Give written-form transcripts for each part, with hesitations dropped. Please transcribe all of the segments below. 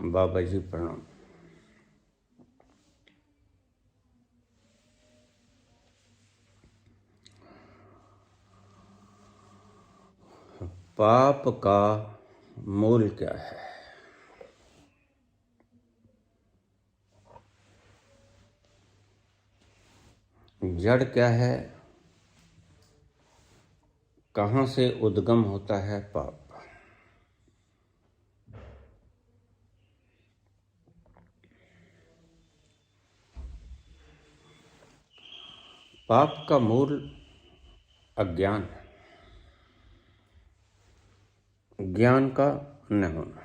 बाबा जी प्रणाम। पाप का मूल क्या है? जड़ क्या है? कहाँ से उद्गम होता है पाप? पाप का मूल अज्ञान है, ज्ञान का न होना।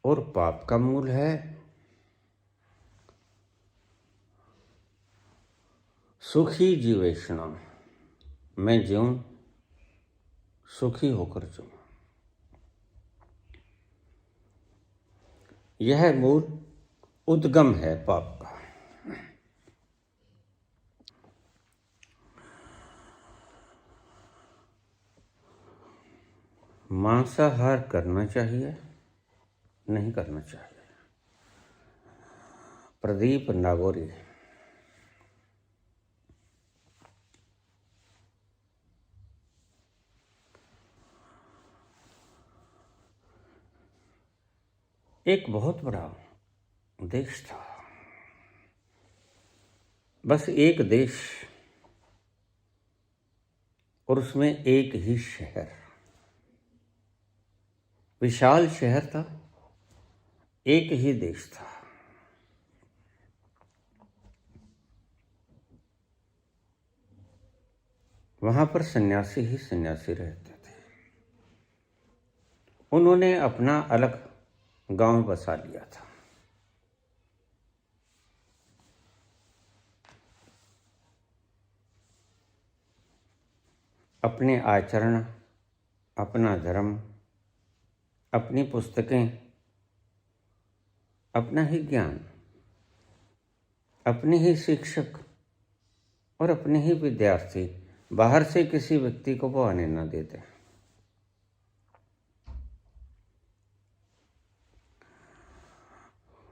और पाप का मूल है सुखी जीवेषणा, मैं जीऊं सुखी होकर जीऊं। यह मूल उद्गम है पाप का। मांसाहार करना चाहिए, नहीं करना चाहिए? प्रदीप नागौरी। एक बहुत बड़ा देश था, बस एक देश, और उसमें एक ही शहर, विशाल शहर था, एक ही देश था। वहां पर सन्यासी ही सन्यासी रहते थे। उन्होंने अपना अलग गांव बसा लिया था। अपने आचरण, अपना धर्म, अपनी पुस्तकें, अपना ही ज्ञान, अपने ही शिक्षक और अपने ही विद्यार्थी, बाहर से किसी व्यक्ति को वो आने न देते।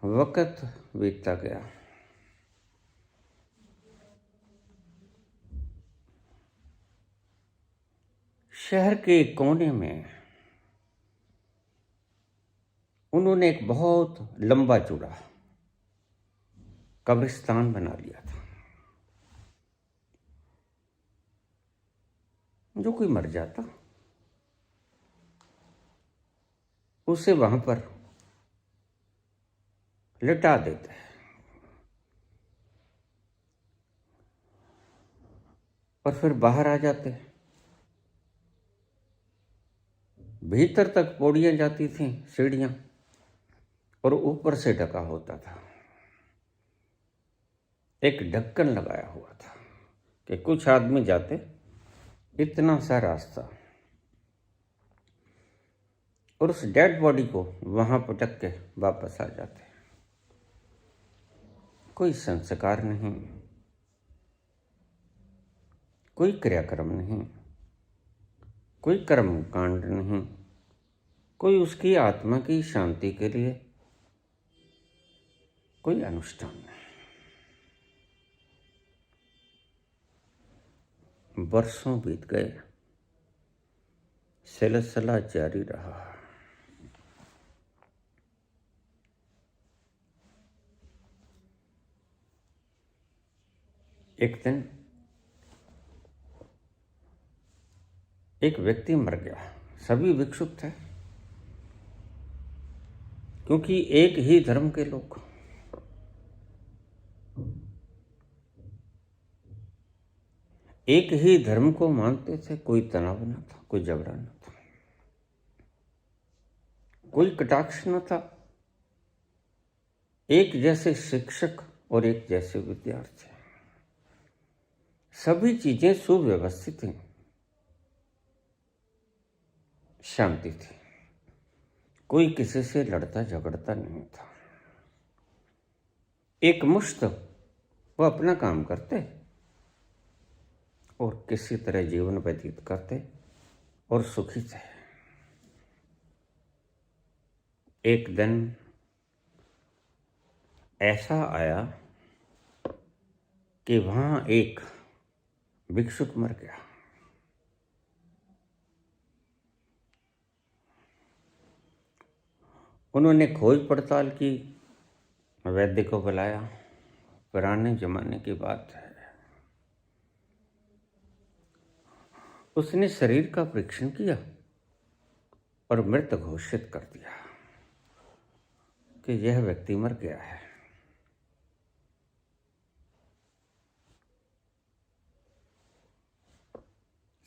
वक्त बीतता गया। शहर के कोने में उन्होंने एक बहुत लंबा चौड़ा कब्रिस्तान बना लिया था। जो कोई मर जाता उसे वहां पर लिटा देते, और फिर बाहर आ जाते। भीतर तक पौड़ियां जाती थीं, सीढ़ियां, और ऊपर से ढका होता था। एक ढक्कन लगाया हुआ था कि कुछ आदमी जाते इतना सा रास्ता, और उस डेड बॉडी को वहां पटक के वापस आ जाते। कोई संस्कार नहीं, कोई क्रियाक्रम नहीं, कोई कर्म कांड नहीं, कोई उसकी आत्मा की शांति के लिए कोई अनुष्ठान नहीं। वर्षों बीत गए, सिलसिला जारी रहा। एक दिन एक व्यक्ति मर गया। सभी भिक्षुक थे, क्योंकि एक ही धर्म के लोग, एक ही धर्म को मानते थे। कोई तनाव न था, कोई झगड़ा न था, कोई कटाक्ष न था। एक जैसे शिक्षक और एक जैसे विद्यार्थी, सभी चीजें सुव्यवस्थित थी, शांति थी। कोई किसी से लड़ता झगड़ता नहीं था। एक मुश्त वो अपना काम करते और किसी तरह जीवन व्यतीत करते, और सुखी थे। एक दिन ऐसा आया कि वहां एक भिक्षुक मर गया। उन्होंने खोज पड़ताल की, वैद्य को बुलाया। पुराने जमाने की बात है। उसने शरीर का परीक्षण किया और मृत घोषित कर दिया कि यह व्यक्ति मर गया है।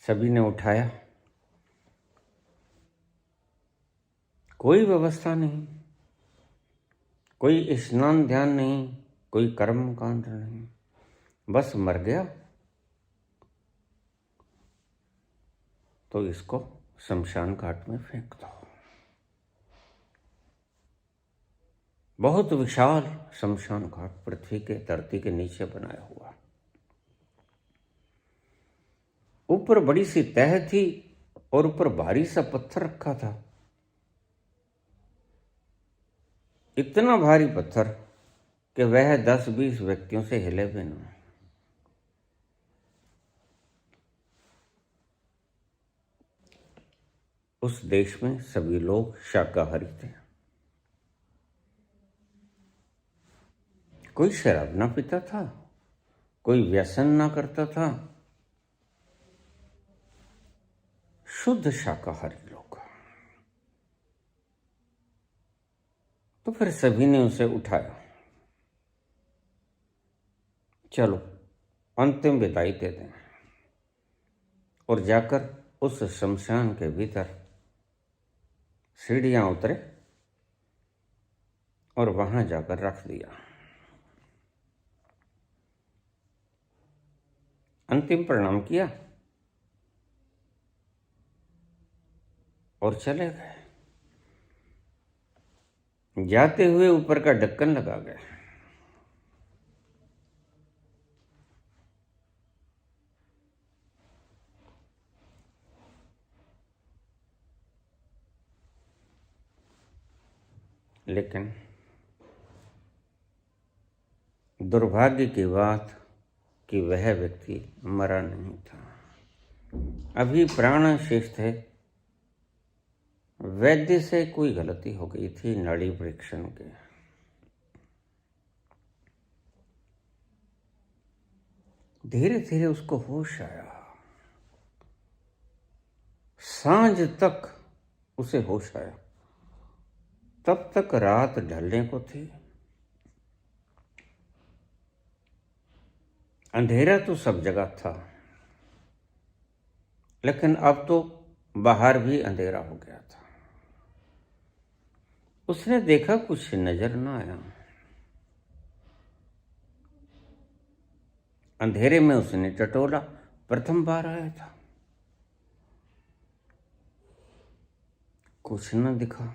सभी ने उठाया, कोई व्यवस्था नहीं, कोई स्नान ध्यान नहीं, कोई कर्म कांड नहीं, बस मर गया तो इसको शमशान घाट में फेंक दो। बहुत विशाल शमशान घाट पृथ्वी के धरती के नीचे बनाया हुआ। ऊपर बड़ी सी तह थी और ऊपर भारी सा पत्थर रखा था। इतना भारी पत्थर कि वह 10-20 व्यक्तियों से हिले भी न। उस देश में सभी लोग शाकाहारी थे। कोई शराब ना पीता था, कोई व्यसन ना करता था, शुद्ध शाकाहारी लोग। तो फिर सभी ने उसे उठाया, चलो अंतिम विदाई दे दें, और जाकर उस शमशान के भीतर सीढ़ियां उतरे और वहां जाकर रख दिया। अंतिम प्रणाम किया और चले गए। जाते हुए ऊपर का ढक्कन लगा गए। लेकिन दुर्भाग्य की बात कि वह व्यक्ति मरा नहीं था, अभी प्राण शेष थे। वैद्य से कोई गलती हो गई थी नाड़ी परीक्षण के। धीरे धीरे उसको होश आया। सांझ तक उसे होश आया, तब तक रात ढलने को थी। अंधेरा तो सब जगह था, लेकिन अब तो बाहर भी अंधेरा हो गया था। उसने देखा कुछ नजर न आया। अंधेरे में उसने टटोला, प्रथम बार आया था। कुछ न दिखा,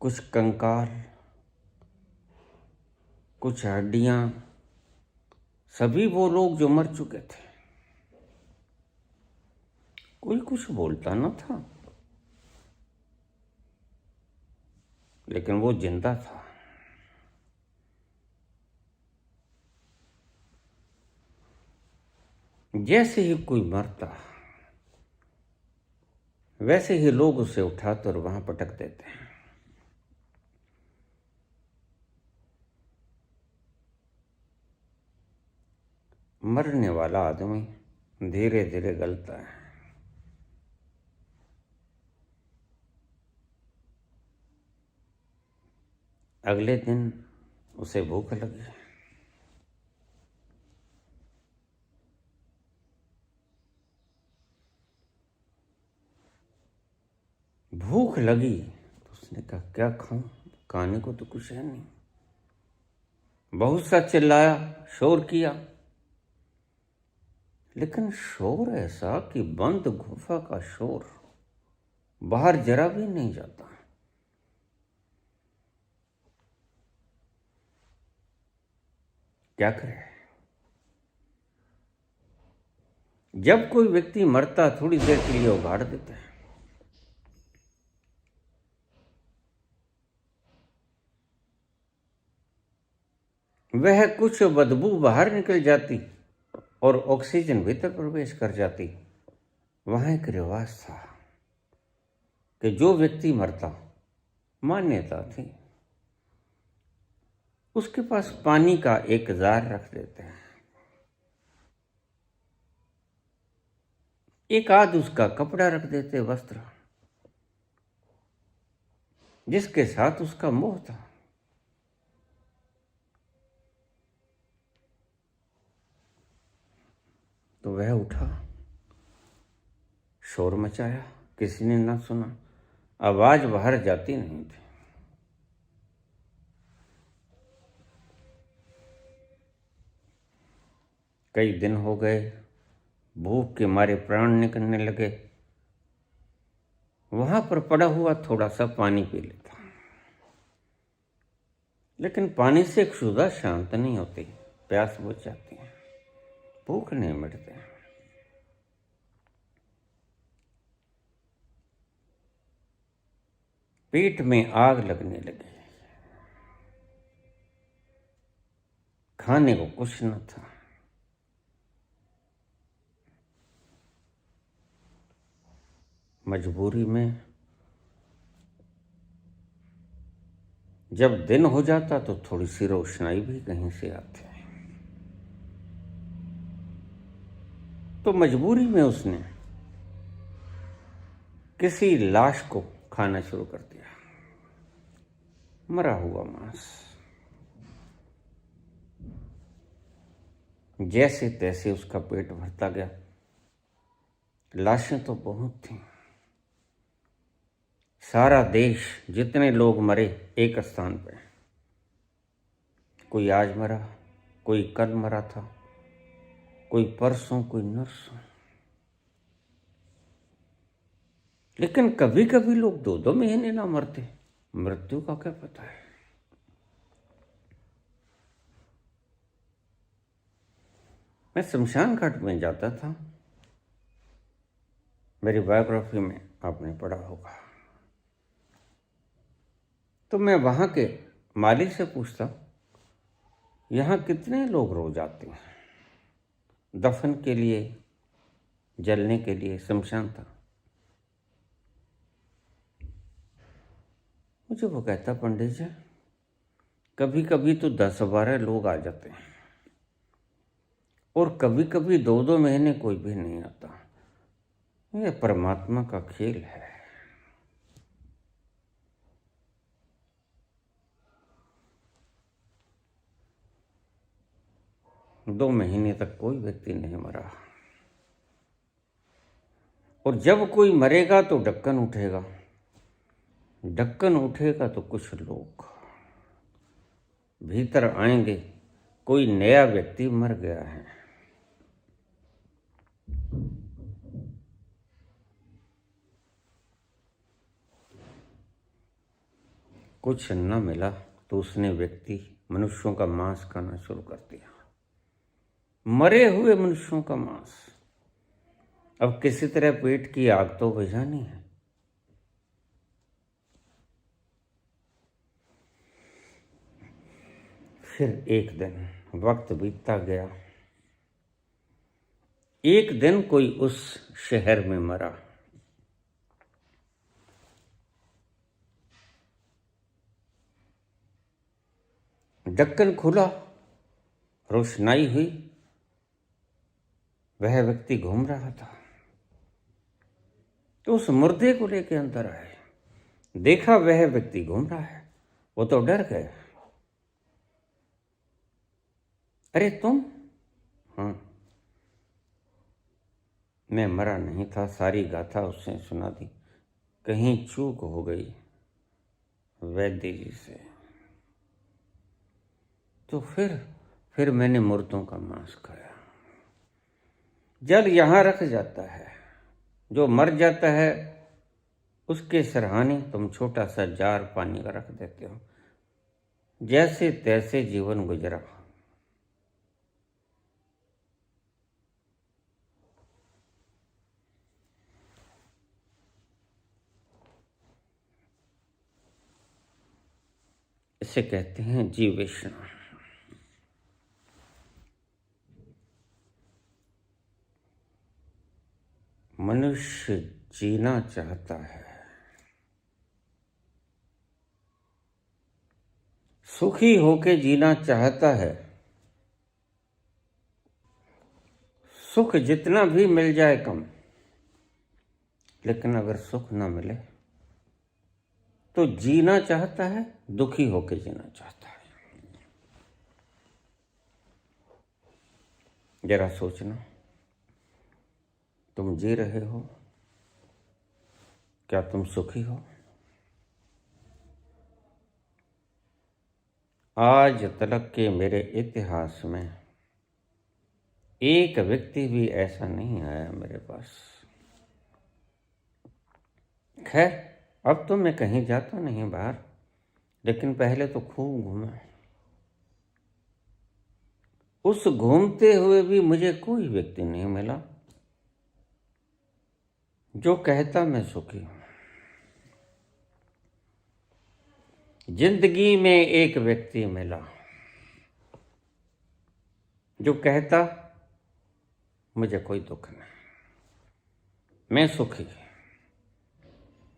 कुछ कंकाल, कुछ हड्डियां, सभी वो लोग जो मर चुके थे। कोई कुछ बोलता न था, लेकिन वो जिंदा था। जैसे ही कोई मरता, वैसे ही लोग उसे उठाते और वहां पटक देते हैं। मरने वाला आदमी धीरे धीरे गलता है। अगले दिन उसे भूख लगी। भूख लगी तो उसने कहा क्या खाऊं, खाने को तो कुछ है नहीं। बहुत सा चिल्लाया, शोर किया, लेकिन शोर ऐसा कि बंद गुफा का शोर बाहर जरा भी नहीं जाता। क्या करे? जब कोई व्यक्ति मरता थोड़ी देर के लिए उगाड़ देते हैं। वह कुछ बदबू बाहर निकल जाती और ऑक्सीजन भीतर प्रवेश कर जाती। वहां एक रिवाज था कि जो व्यक्ति मरता, मान्यता थी, उसके पास पानी का एक जार रख देते हैं। एक आध उसका कपड़ा रख देते, वस्त्र, जिसके साथ उसका मोह था। तो वह उठा, शोर मचाया, किसी ने ना सुना, आवाज बाहर जाती नहीं थी। कई दिन हो गए, भूख के मारे प्राण निकलने लगे। वहां पर पड़ा हुआ थोड़ा सा पानी पी लेता, लेकिन पानी से क्षुधा शांत नहीं होती, प्यास बुझ जाती है, भूख नहीं मिटती। पेट में आग लगने लगी, खाने को कुछ न था। मजबूरी में जब दिन हो जाता तो थोड़ी सी रोशनाई भी कहीं से आती। तो मजबूरी में उसने किसी लाश को खाना शुरू कर दिया, मरा हुआ मांस। जैसे तैसे उसका पेट भरता गया। लाशें तो बहुत थीं। सारा देश, जितने लोग मरे एक स्थान पे, कोई आज मरा, कोई कल मरा था, कोई परसों, कोई नरसों। लेकिन कभी कभी लोग 2-2 महीने ना मरते। मृत्यु का क्या पता है। मैं शमशान घाट में जाता था, मेरी बायोग्राफी में आपने पढ़ा होगा। तो मैं वहां के मालिक से पूछता, यहाँ कितने लोग रोज आते हैं? दफन के लिए, जलने के लिए शमशान था। मुझे वो कहता, पंडित जी, कभी कभी तो 10-12 लोग आ जाते हैं और कभी कभी 2-2 महीने कोई भी नहीं आता। यह परमात्मा का खेल है। दो महीने तक कोई व्यक्ति नहीं मरा, और जब कोई मरेगा तो ढक्कन उठेगा। ढक्कन उठेगा तो कुछ लोग भीतर आएंगे, कोई नया व्यक्ति मर गया है। कुछ न मिला तो उसने व्यक्ति मनुष्यों का मांस खाना शुरू कर दिया, मरे हुए मनुष्यों का मांस। अब किसी तरह पेट की आग तो बुझानी है। फिर एक दिन, वक्त बीतता गया। एक दिन कोई उस शहर में मरा। ढक्कन खुला, रोशनाई हुई, वह व्यक्ति घूम रहा था। तो उस मुर्दे को लेकर अंदर आए, देखा वह व्यक्ति घूम रहा है। वो तो डर गए। अरे तुम? हाँ, मैं मरा नहीं था। सारी गाथा उसने सुना दी। कहीं चूक हो गई वैद्य जी से। तो फिर मैंने मुर्दों का मांस खाया। जल यहां रख जाता है, जो मर जाता है उसके सरहाने तुम छोटा सा जार पानी का रख देते हो। जैसे तैसे जीवन गुजरा। इसे कहते हैं जीवेषणा। मनुष्य जीना चाहता है, सुखी होके जीना चाहता है। सुख जितना भी मिल जाए कम, लेकिन अगर सुख ना मिले तो जीना चाहता है, दुखी होके जीना चाहता है। जरा सोचना, तुम जी रहे हो, क्या तुम सुखी हो? आज तक के मेरे इतिहास में एक व्यक्ति भी ऐसा नहीं आया मेरे पास। खैर, अब तो मैं कहीं जाता नहीं बाहर, लेकिन पहले तो खूब घूमा। उस घूमते हुए भी मुझे कोई व्यक्ति नहीं मिला जो कहता मैं सुखी हूं। जिंदगी में एक व्यक्ति मिला जो कहता मुझे कोई दुख नहीं, मैं सुखी,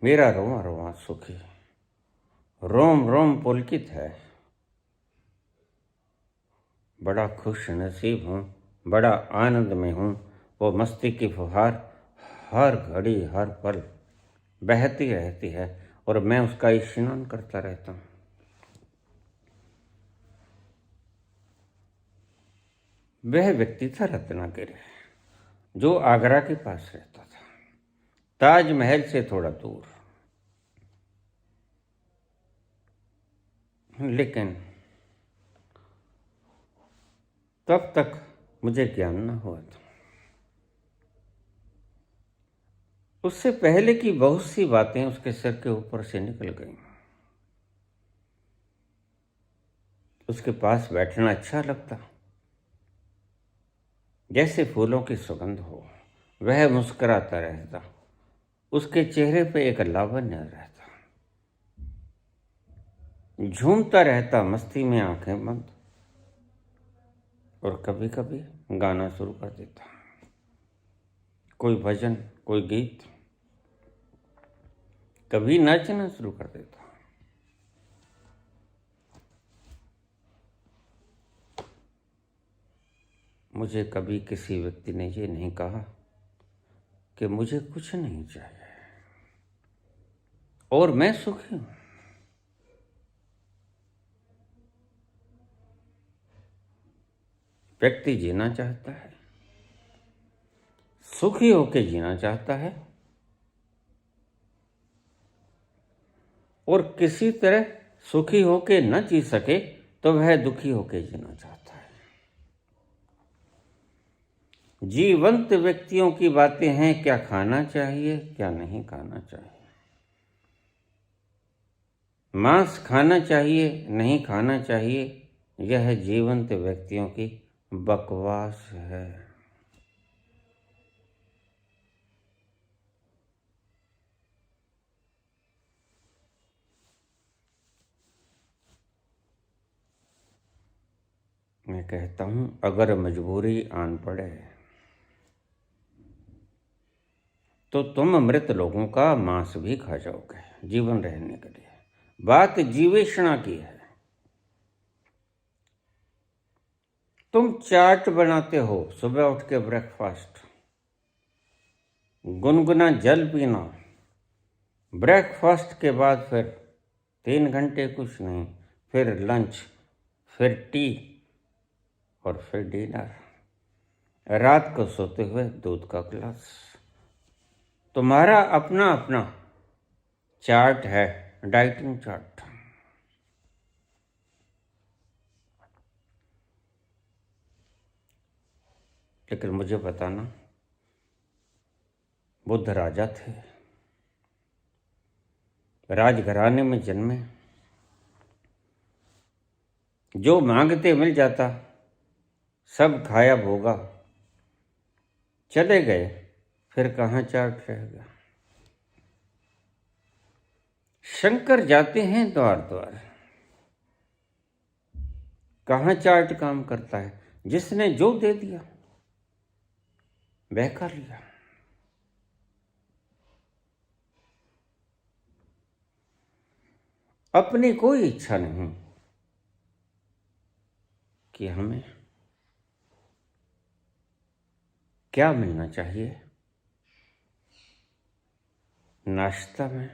मेरा रोआ रोआ सुखी, रोम रोम पुलकित है, बड़ा खुश नसीब हूँ, बड़ा आनंद में हूँ। वो मस्ती की फुहार हर घड़ी हर पल बहती रहती है और मैं उसका स्नान करता रहता हूँ। वह व्यक्ति था रत्नागिरी, जो आगरा के पास रहता था, ताजमहल से थोड़ा दूर। लेकिन तब तक मुझे ज्ञान न हुआ था। उससे पहले की बहुत सी बातें उसके सिर के ऊपर से निकल गईं। उसके पास बैठना अच्छा लगता, जैसे फूलों की सुगंध हो। वह मुस्कुराता रहता, उसके चेहरे पे एक लावण्य रहता, झूमता रहता मस्ती में आंखें बंद, और कभी कभी गाना शुरू कर देता, कोई भजन, कोई गीत, कभी नाचना शुरू कर देता। मुझे कभी किसी व्यक्ति ने ये नहीं कहा कि मुझे कुछ नहीं चाहिए और मैं सुखी हूं। व्यक्ति जीना चाहता है, सुखी होके जीना चाहता है, और किसी तरह सुखी होके न जी सके तो वह दुखी होके जीना चाहता है। जीवंत व्यक्तियों की बातें हैं, क्या खाना चाहिए, क्या नहीं खाना चाहिए, मांस खाना चाहिए, नहीं खाना चाहिए, यह जीवंत व्यक्तियों की बकवास है। मैं कहता हूं, अगर मजबूरी आन पड़े तो तुम मृत लोगों का मांस भी खा जाओगे जीवन रहने के लिए। बात जीवेषणा की है। तुम चाट बनाते हो सुबह उठ के, ब्रेकफास्ट, गुनगुना जल पीना, ब्रेकफास्ट के बाद फिर 3 घंटे कुछ नहीं, फिर लंच, फिर टी और फिर डिनर, रात को सोते हुए दूध का गिलास। तुम्हारा अपना अपना चार्ट है, डाइटिंग चार्ट। लेकिन मुझे बताना, बुद्ध राजा थे, राजघराने में जन्मे, जो मांगते मिल जाता, सब खाया भोगा, चले गए, फिर कहाँ चार्ट रहेगा। शंकर जाते हैं द्वार द्वार, कहाँ चार्ट काम करता है? जिसने जो दे दिया वह कर लिया। अपनी कोई इच्छा नहीं कि हमें क्या मिलना चाहिए, नाश्ता में,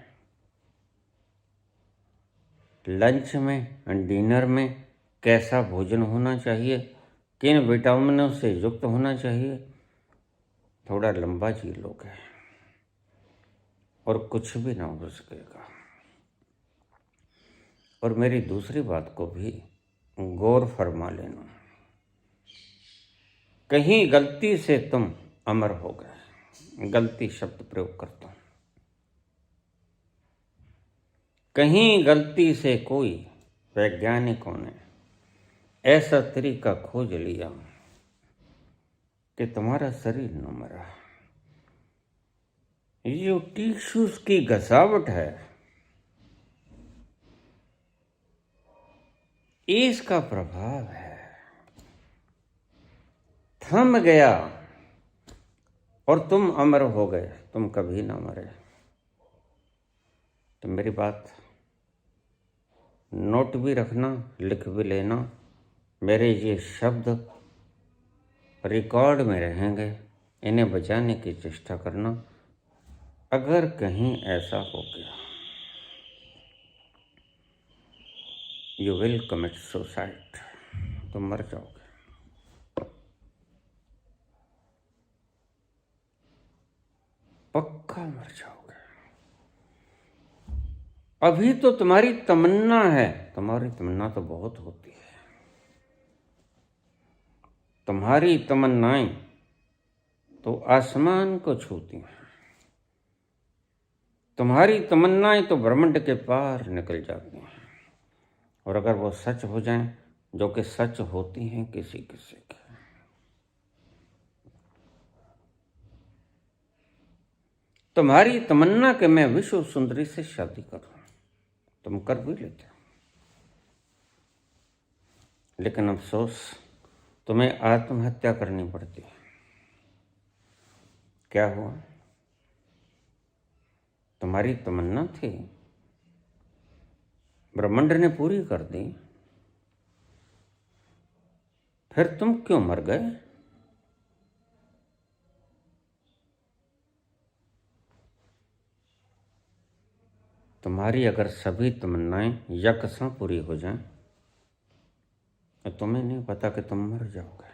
लंच में, डिनर में कैसा भोजन होना चाहिए, किन विटामिनों से युक्त होना चाहिए। थोड़ा लंबा जी लोगे और कुछ भी ना हो सकेगा। और मेरी दूसरी बात को भी गौर फरमा लेना, कहीं गलती से तुम अमर हो गए, गलती शब्द प्रयोग करता हूं, कहीं गलती से कोई वैज्ञानिकों ने ऐसा तरीका खोज लिया कि तुम्हारा शरीर न मरा, ये जो टिश्यूज की घसावट है, इसका प्रभाव है, थम गया और तुम अमर हो गए, तुम कभी ना मरे। तो मेरी बात नोट भी रखना, लिख भी लेना, मेरे ये शब्द रिकॉर्ड में रहेंगे, इन्हें बचाने की चेष्टा करना। अगर कहीं ऐसा हो गया, यू विल कमिट सुसाइड, तुम मर जाओगे। पक्का मर जाओगे। अभी तो तुम्हारी तमन्ना है, तुम्हारी तमन्ना तो बहुत होती है, तुम्हारी तमन्नाएं तो आसमान को छूती हैं, तुम्हारी तमन्नाएं तो ब्रह्मांड के पार निकल जाती हैं। और अगर वो सच हो जाएं, जो कि सच होती हैं किसी किसी की, तुम्हारी तमन्ना कि मैं विश्व सुंदरी से शादी करूं, तुम कर भी लेते हो, लेकिन अफसोस तुम्हें आत्महत्या करनी पड़ती है। क्या हुआ? तुम्हारी तमन्ना थी, ब्रह्मांड ने पूरी कर दी, फिर तुम क्यों मर गए? तुम्हारी अगर सभी तमन्नाएं यकसा पूरी हो जाएं, तो तुम्हें नहीं पता कि तुम मर जाओगे।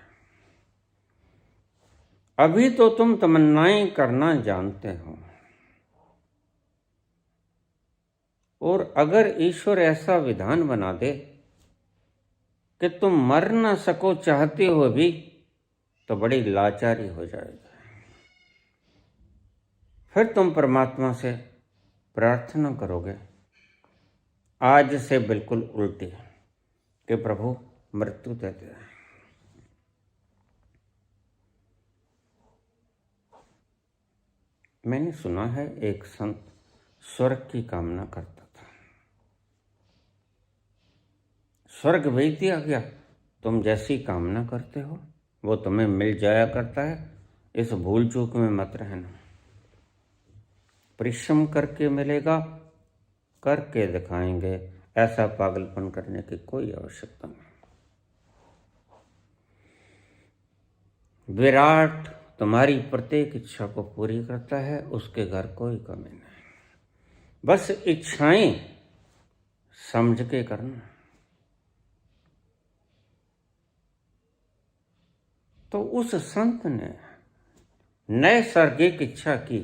अभी तो तुम तमन्नाएं करना जानते हो, और अगर ईश्वर ऐसा विधान बना दे कि तुम मर ना सको चाहते हो भी, तो बड़ी लाचारी हो जाएगी। फिर तुम परमात्मा से प्रार्थना करोगे आज से बिल्कुल उल्टी, कि प्रभु मृत्यु दे दे। मैंने सुना है एक संत स्वर्ग की कामना करता था, स्वर्ग भेज दिया गया, तुम जैसी कामना करते हो वो तुम्हें मिल जाया करता है, इस भूल चूक में मत रहना। परिश्रम करके मिलेगा, करके दिखाएंगे, ऐसा पागलपन करने की कोई आवश्यकता नहीं। विराट तुम्हारी प्रत्येक इच्छा को पूरी करता है, उसके घर कोई कमी नहीं, बस इच्छाएं समझ के करना। तो उस संत ने नैसर्गिक इच्छा की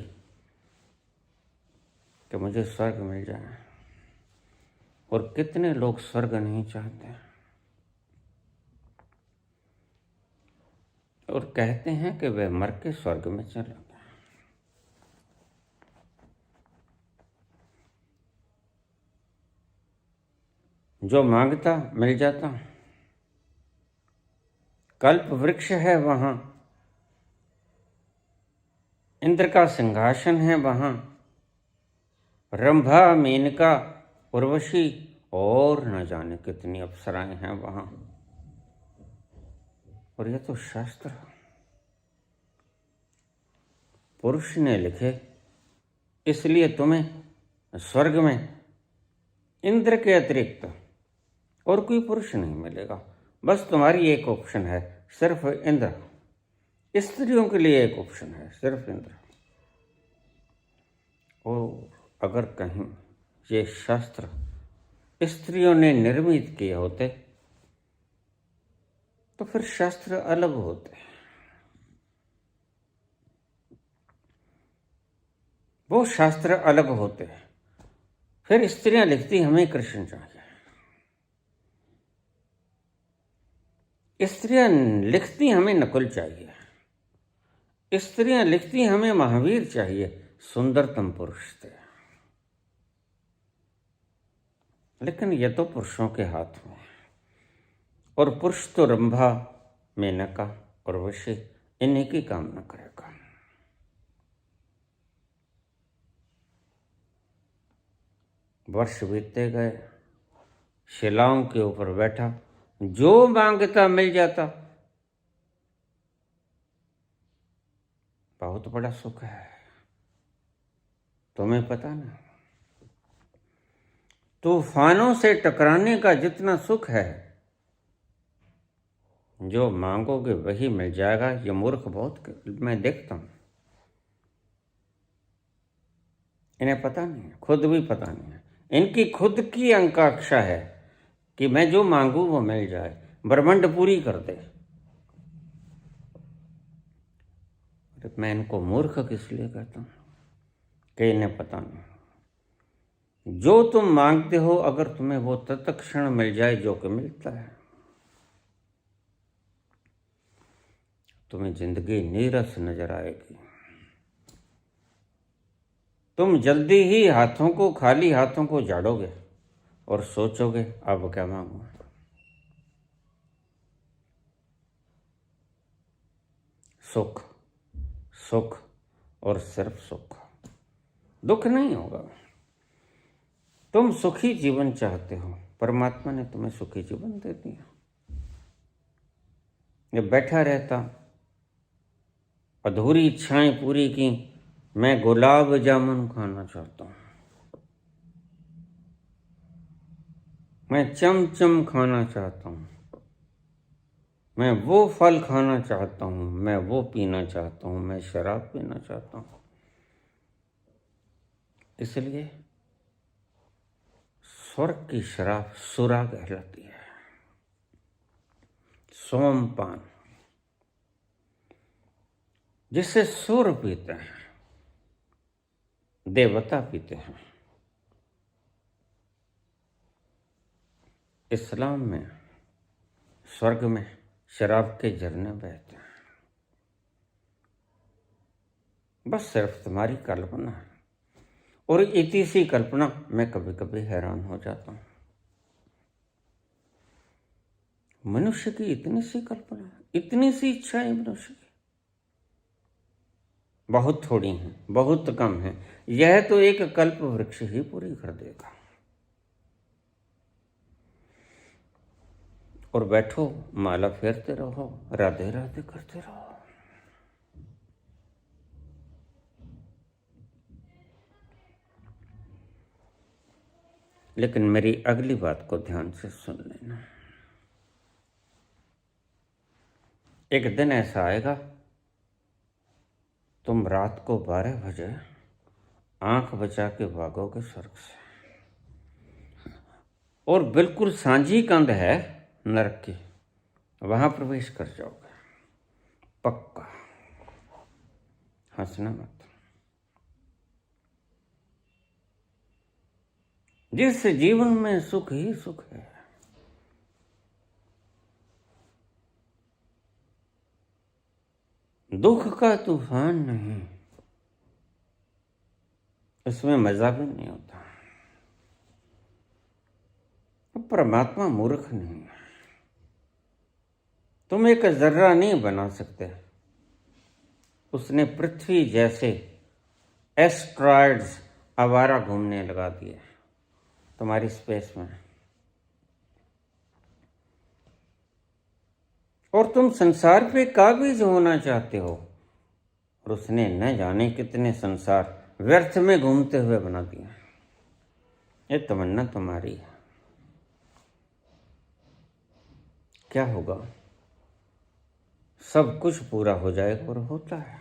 कि मुझे स्वर्ग मिल जाए, और कितने लोग स्वर्ग नहीं चाहते और कहते हैं कि वे मर के स्वर्ग में चले गए। जो मांगता मिल जाता, कल्प वृक्ष है वहां, इंद्र का सिंहासन है वहां, रंभा, मेनका, उर्वशी और न जाने कितनी अप्सराएं हैं वहां। और ये तो शास्त्र पुरुष ने लिखे, इसलिए तुम्हें स्वर्ग में इंद्र के अतिरिक्त और कोई पुरुष नहीं मिलेगा। बस तुम्हारी एक ऑप्शन है, सिर्फ इंद्र। स्त्रियों के लिए एक ऑप्शन है, सिर्फ इंद्र। और अगर कहीं ये शास्त्र स्त्रियों ने निर्मित किए होते तो फिर शास्त्र अलग होते। वो शास्त्र अलग होते, फिर स्त्रियां लिखती हमें कृष्ण चाहिए, स्त्रियां लिखती हमें नकुल चाहिए, स्त्रियां लिखती हमें महावीर चाहिए, सुंदरतम पुरुष थे। लेकिन ये तो पुरुषों के हाथ में, और पुरुष तो रंभा, मेनका और वशी इन्हीं की कामना करेगा। वर्ष बीतते गए, शिलाओं के ऊपर बैठा, जो मांगता मिल जाता। बहुत बड़ा सुख है, तुम्हें पता ना। तूफानों से टकराने का जितना सुख है, जो मांगोगे वही मिल जाएगा। ये मूर्ख बहुत मैं देखता हूं, इन्हें पता नहीं है, खुद भी पता नहीं है। इनकी खुद की आकांक्षा है कि मैं जो मांगू वो मिल जाए, ब्रह्मांड पूरी कर दे। मैं इनको मूर्ख किस लिए कहता हूं कि इन्हें पता नहीं। जो तुम मांगते हो, अगर तुम्हें वो तत्क्षण मिल जाए जो कि मिलता है, तुम्हें जिंदगी नीरस नजर आएगी। तुम जल्दी ही खाली हाथों को झाड़ोगे और सोचोगे अब क्या मांगू। सुख, सुख और सिर्फ सुख, दुख नहीं होगा। तुम सुखी जीवन चाहते हो, परमात्मा ने तुम्हें सुखी जीवन दे दिया। ये बैठा रहता, अधूरी इच्छाएं पूरी की, मैं गुलाब जामुन खाना चाहता हूं, मैं चमचम खाना चाहता हूं, मैं वो फल खाना चाहता हूं, मैं वो पीना चाहता हूं, मैं शराब पीना चाहता हूं। इसलिए स्वर्ग की शराब सुरा कहलाती है, सोमपान, जिसे सुर पीते हैं, देवता पीते हैं। इस्लाम में स्वर्ग में शराब के झरने बहते हैं। बस सिर्फ तुम्हारी कल्पना है, और इतनी सी कल्पना मैं कभी कभी हैरान हो जाता हूं। मनुष्य की इतनी सी कल्पना, इतनी सी इच्छाएं मनुष्य की बहुत थोड़ी हैं, बहुत कम हैं। यह तो एक कल्प वृक्ष ही पूरी कर देगा। और बैठो, माला फेरते रहो, राधे राधे करते रहो। लेकिन मेरी अगली बात को ध्यान से सुन लेना। एक दिन ऐसा आएगा, तुम रात को 12 बजे आंख बचा के भागोगे स्वर्ग से, और बिल्कुल सांझी कंध है नरक की, वहां प्रवेश कर जाओगे पक्का। हंसना मत। जिस जीवन में सुख ही सुख है, दुख का तूफान नहीं, इसमें मजा भी नहीं होता। परमात्मा मूर्ख नहीं है। तुम एक जर्रा नहीं बना सकते, उसने पृथ्वी जैसे एस्ट्रॉयड्स आवारा घूमने लगा दिए तुम्हारी स्पेस में। और तुम संसार पे काबिज होना चाहते हो, और उसने न जाने कितने संसार व्यर्थ में घूमते हुए बना दिए। ये तमन्ना तुम्हारी है। क्या होगा? सब कुछ पूरा हो जाएगा, और होता है।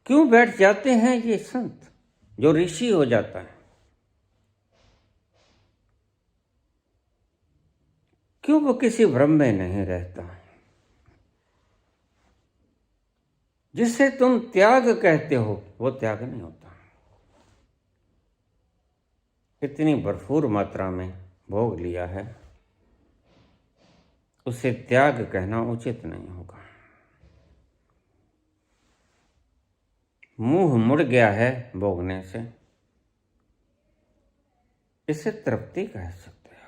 क्यों बैठ जाते हैं ये संत जो ऋषि हो जाता है? क्यों वो किसी भ्रम में नहीं रहता? जिसे तुम त्याग कहते हो वो त्याग नहीं होता। इतनी भरपूर मात्रा में भोग लिया है, उसे त्याग कहना उचित नहीं होगा। मुंह मुड़ गया है भोगने से, इसे तृप्ति कह सकते हो।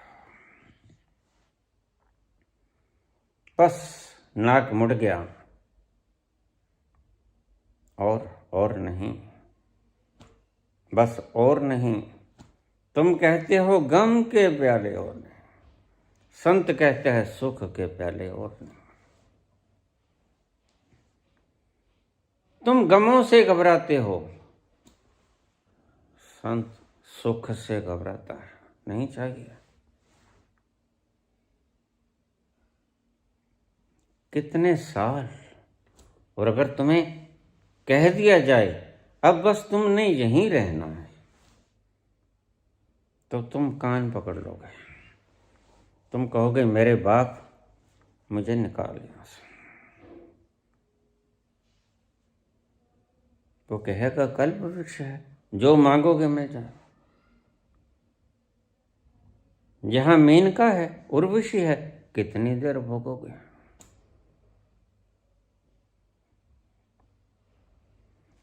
बस नाक मुड़ गया, और नहीं, बस और नहीं। तुम कहते हो गम के प्याले, और नहीं। संत कहते हैं सुख के प्याले, और नहीं। तुम गमों से घबराते हो, संत सुख से घबराता है। नहीं चाहिए। कितने साल, और अगर तुम्हें कह दिया जाए अब बस तुमने यहीं रहना है, तो तुम कान पकड़ लोगे। तुम कहोगे मेरे बाप मुझे निकाल यहां से। वो कहेगा कल्प वृक्ष है, जो मांगोगे मिल जाए। जहां मेनका है, उर्वशी है, कितनी देर भोगोगे?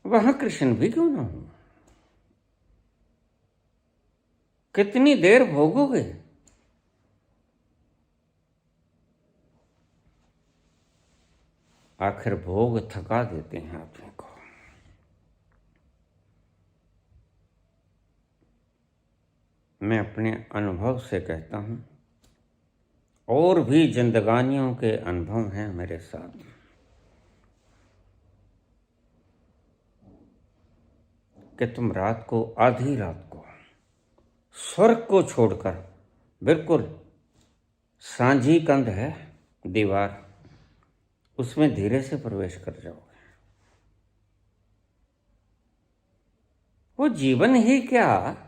वहां कृष्ण भी क्यों ना हो, कितनी देर भोगोगे? आखिर भोग थका देते हैं अपने को। मैं अपने अनुभव से कहता हूं, और भी जिंदगानियों के अनुभव हैं मेरे साथ। कि तुम रात को, आधी रात को, स्वर्ग को छोड़कर, बिल्कुल सांझी कंध है दीवार, उसमें धीरे से प्रवेश कर जाओगे। वो जीवन ही क्या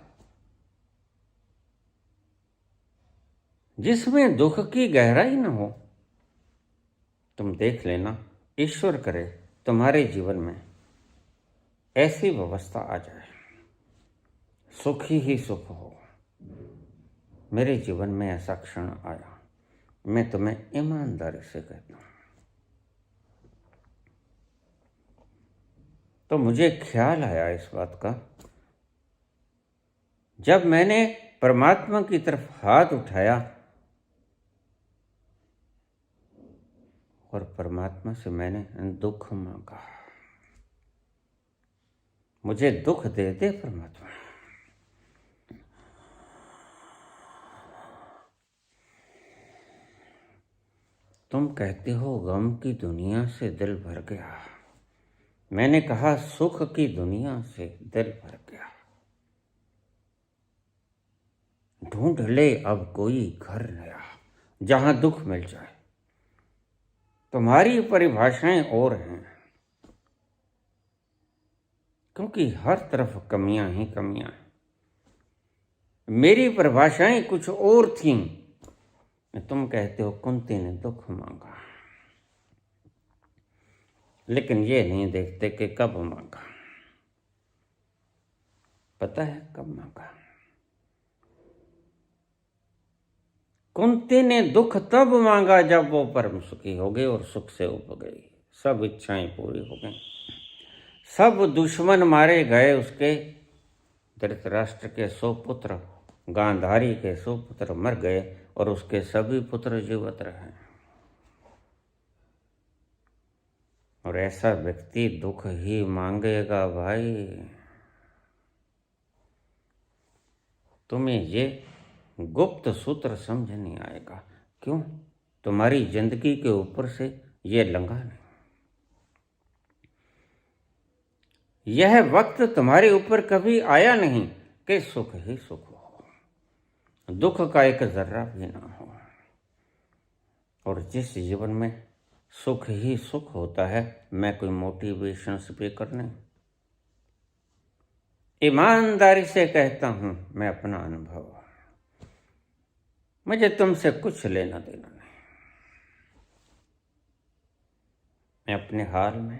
जिसमें दुख की गहराई न हो। तुम देख लेना, ईश्वर करे तुम्हारे जीवन में ऐसी व्यवस्था आ जाए, सुख ही सुख हो। मेरे जीवन में ऐसा क्षण आया, मैं तुम्हें ईमानदारी से कहता हूं। तो मुझे ख्याल आया इस बात का, जब मैंने परमात्मा की तरफ हाथ उठाया और परमात्मा से मैंने दुख मांगा। मुझे दुख दे दे परमात्मा। तुम कहते हो गम की दुनिया से दिल भर गया, मैंने कहा सुख की दुनिया से दिल भर गया। ढूंढ ले अब कोई घर नया, जहां दुख मिल जाए। तुम्हारी परिभाषाएं और हैं, क्योंकि हर तरफ कमियां ही कमियां हैं। मेरी परिभाषाएं कुछ और थीं। तुम कहते हो कुंती ने दुख मांगा, लेकिन ये नहीं देखते कि कब मांगा। पता है कब मांगा? कुंती ने दुख तब मांगा जब वो परम सुखी हो गई और सुख से उब गई, सब इच्छाएं पूरी हो गई। सब दुश्मन मारे गए उसके। धृतराष्ट्र के 100 पुत्र, गांधारी के 100 पुत्र मर गए, और उसके सभी पुत्र जीवित रहे। और ऐसा व्यक्ति दुख ही मांगेगा भाई। तुम्हें ये गुप्त सूत्र समझ नहीं आएगा। क्यों? तुम्हारी जिंदगी के ऊपर से ये लंघा नहीं। यह वक्त तुम्हारे ऊपर कभी आया नहीं कि सुख ही सुख हो, दुख का एक जर्रा भी ना हो। और जिस जीवन में सुख ही सुख होता है, मैं कोई मोटिवेशन स्पीकर नहीं, ईमानदारी से कहता हूं, मैं अपना अनुभव, मुझे तुमसे कुछ लेना देना नहीं। मैं अपने हाल में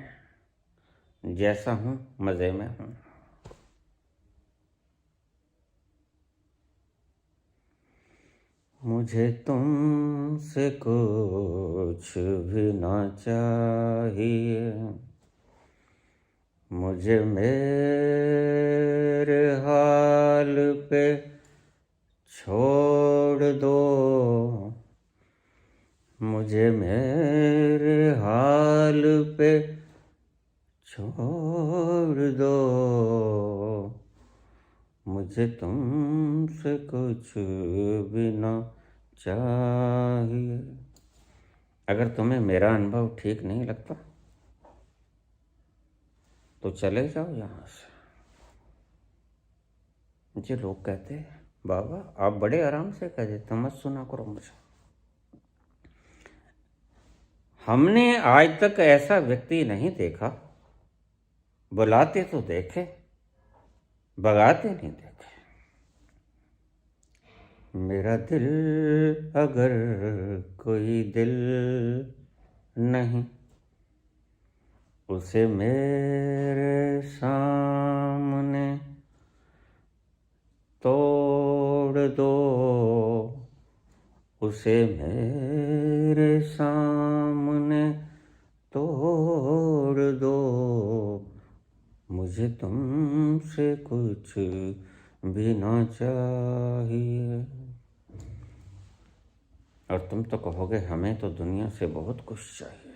जैसा हूं, मजे में हूं। मुझे तुमसे कुछ भी ना चाहिए, मुझे मेरे हाल पे छोड़ दो, मुझे मेरे हाल पे छोड़ दो, मुझे तुमसे कुछ भी ना चाहिए। अगर तुम्हें मेरा अनुभव ठीक नहीं लगता तो चले जाओ यहाँ से। मुझे लोग कहते हैं, बाबा आप बड़े आराम से कह देते, मत सुना करो मुझे। हमने आज तक ऐसा व्यक्ति नहीं देखा, बुलाते तो देखे, भगाते नहीं देखे। मेरा दिल अगर कोई दिल नहीं, उसे मेरे सामने तोड़ दो, उसे मेरे सामने तोड़ दो, मुझे तुमसे कुछ भी ना चाहिए। और तुम तो कहोगे हमें तो दुनिया से बहुत कुछ चाहिए,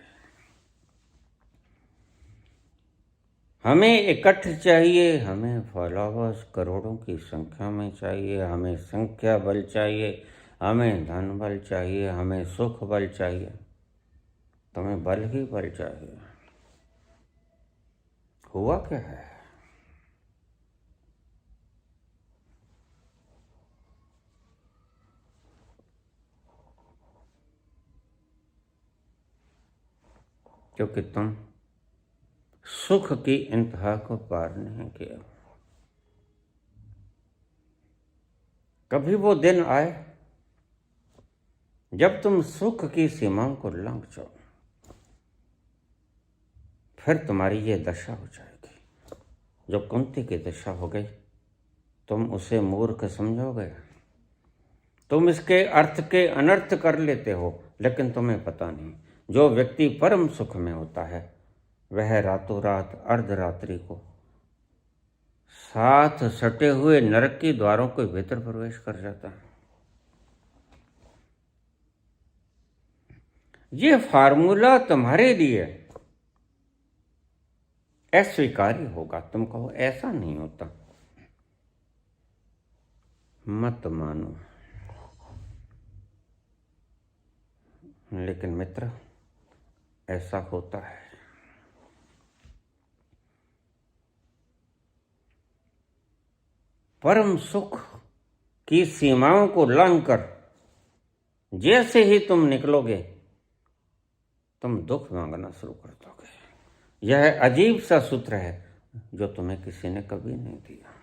हमें इकट्ठ चाहिए, हमें फॉलोवर्स करोड़ों की संख्या में चाहिए, हमें संख्या बल चाहिए, हमें धन बल चाहिए, हमें सुख बल चाहिए। तुम्हें बल ही बल चाहिए। हुआ क्या है? क्योंकि तुम सुख की इंतहा को पार नहीं किया। कभी वो दिन आए जब तुम सुख की सीमाओं को लांघ जाओ, फिर तुम्हारी ये दशा हो जाएगी जो कुंती की दशा हो गई। तुम उसे मूर्ख समझोगे, तुम इसके अर्थ के अनर्थ कर लेते हो, लेकिन तुम्हें पता नहीं, जो व्यक्ति परम सुख में होता है वह रातों रात अर्धरात्रि को साथ सटे हुए नरक के द्वारों के भीतर प्रवेश कर जाता है। ये फार्मूला तुम्हारे लिए अस्वीकार्य होगा। तुम कहो ऐसा नहीं होता, मत मानो। लेकिन मित्र, ऐसा होता है। परम सुख की सीमाओं को लांघकर जैसे ही तुम निकलोगे, तुम दुख मांगना शुरू कर दोगे। यह अजीब सा सूत्र है जो तुम्हें किसी ने कभी नहीं दिया।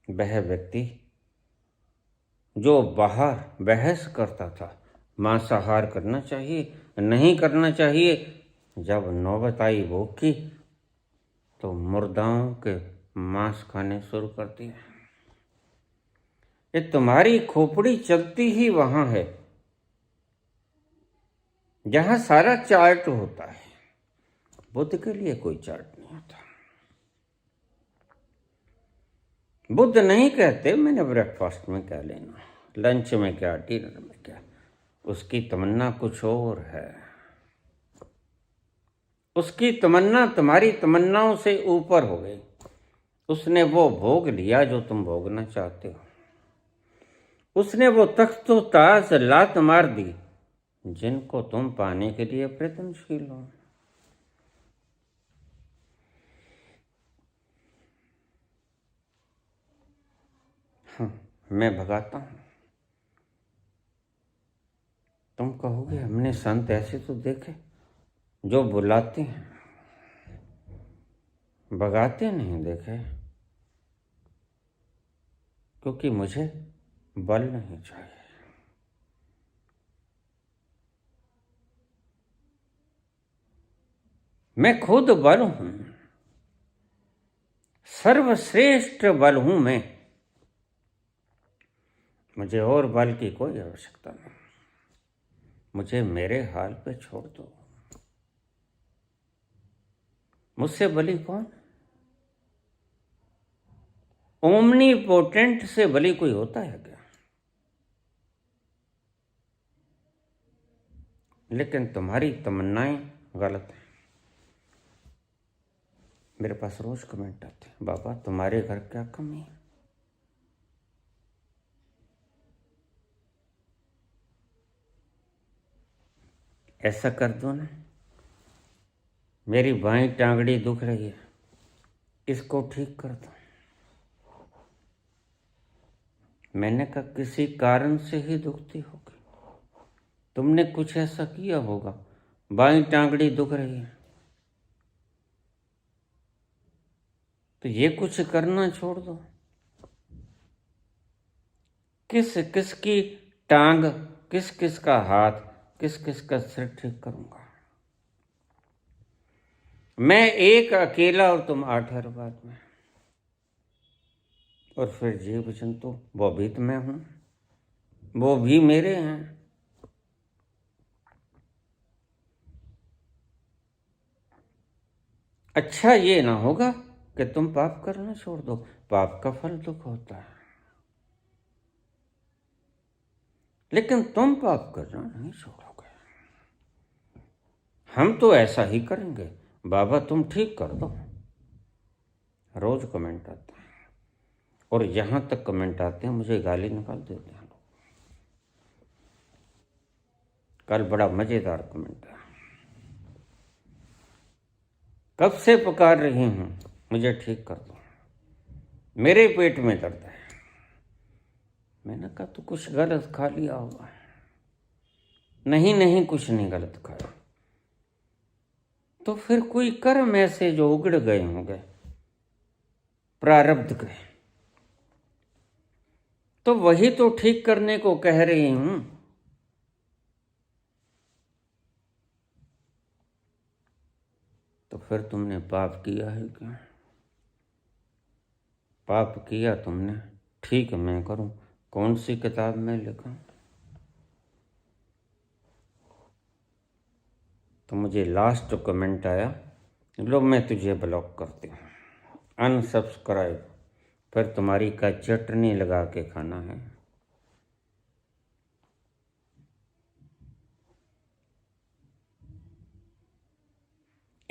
वह व्यक्ति जो बाहर बहस करता था, मांसाहार करना चाहिए नहीं करना चाहिए, जब नौबत आई भूख की तो मुर्दाओं के मांस खाने शुरू कर दिए। ये तुम्हारी खोपड़ी चलती ही वहां है जहां सारा चार्ट होता है। बुद्ध के लिए कोई चार्ट नहीं होता। बुद्ध नहीं कहते मैंने ब्रेकफास्ट में क्या लेना, लंच में क्या, डिनर में क्या। उसकी तमन्ना कुछ और है। उसकी तमन्ना तुम्हारी तमन्नाओं से ऊपर हो गई। उसने वो भोग लिया जो तुम भोगना चाहते हो। उसने वो तख्त तो ताज लात मार दी जिनको तुम पाने के लिए प्रयत्नशील हो। मैं भगाता हूं। तुम कहोगे हमने संत ऐसे तो देखे जो बुलाते हैं, भगाते नहीं देखे, क्योंकि मुझे बल नहीं चाहिए। मैं खुद बल हूं, सर्वश्रेष्ठ बल हूं मैं। मुझे और बल की कोई आवश्यकता नहीं। मुझे मेरे हाल पे छोड़ दो। मुझसे बली कौन? ओमनीपोटेंट से बली कोई होता है क्या? लेकिन तुम्हारी तमन्नाएं गलत हैं। मेरे पास रोज कमेंट आते हैं, बाबा तुम्हारे घर क्या कमी है? ऐसा कर दो ना, मेरी बाईं टांगड़ी दुख रही है, इसको ठीक कर दो। मैंने कहा किसी कारण से ही दुखती होगी, तुमने कुछ ऐसा किया होगा, बाईं टांगड़ी दुख रही है, तो ये कुछ करना छोड़ दो। किस किस की टांग, किस किस का हाथ, किस किस का सिर ठीक करूंगा? मैं एक अकेला और तुम 8 अरबाद में। और फिर जीव जंतु वो भी तो मैं हूं, वो भी मेरे हैं। अच्छा ये ना होगा कि तुम पाप करना छोड़ दो, पाप का फल दुख होता है, लेकिन तुम पाप करना नहीं छोड़ोगे। हम तो ऐसा ही करेंगे, बाबा तुम ठीक कर दो। रोज कमेंट आते हैं, और यहां तक कमेंट आते हैं मुझे गाली निकाल देते हैं। कल बड़ा मजेदार कमेंट है, कब से पुकार रही हूं मुझे ठीक कर दो, मेरे पेट में दर्द है। मैंने कहा तू कुछ गलत खा लिया होगा। नहीं नहीं कुछ नहीं गलत खाया। तो फिर कोई कर्म ऐसे जो उगड़ गए होंगे, प्रारब्ध गए, तो वही तो ठीक करने को कह रही हूं। तो फिर तुमने पाप किया है क्या? पाप किया तुमने, ठीक मैं करूं, कौन सी किताब में लिखा? तो मुझे लास्ट कमेंट आया, लो मैं तुझे ब्लॉक करती हूँ, अनसब्सक्राइब, फिर तुम्हारी का चटनी लगा के खाना है।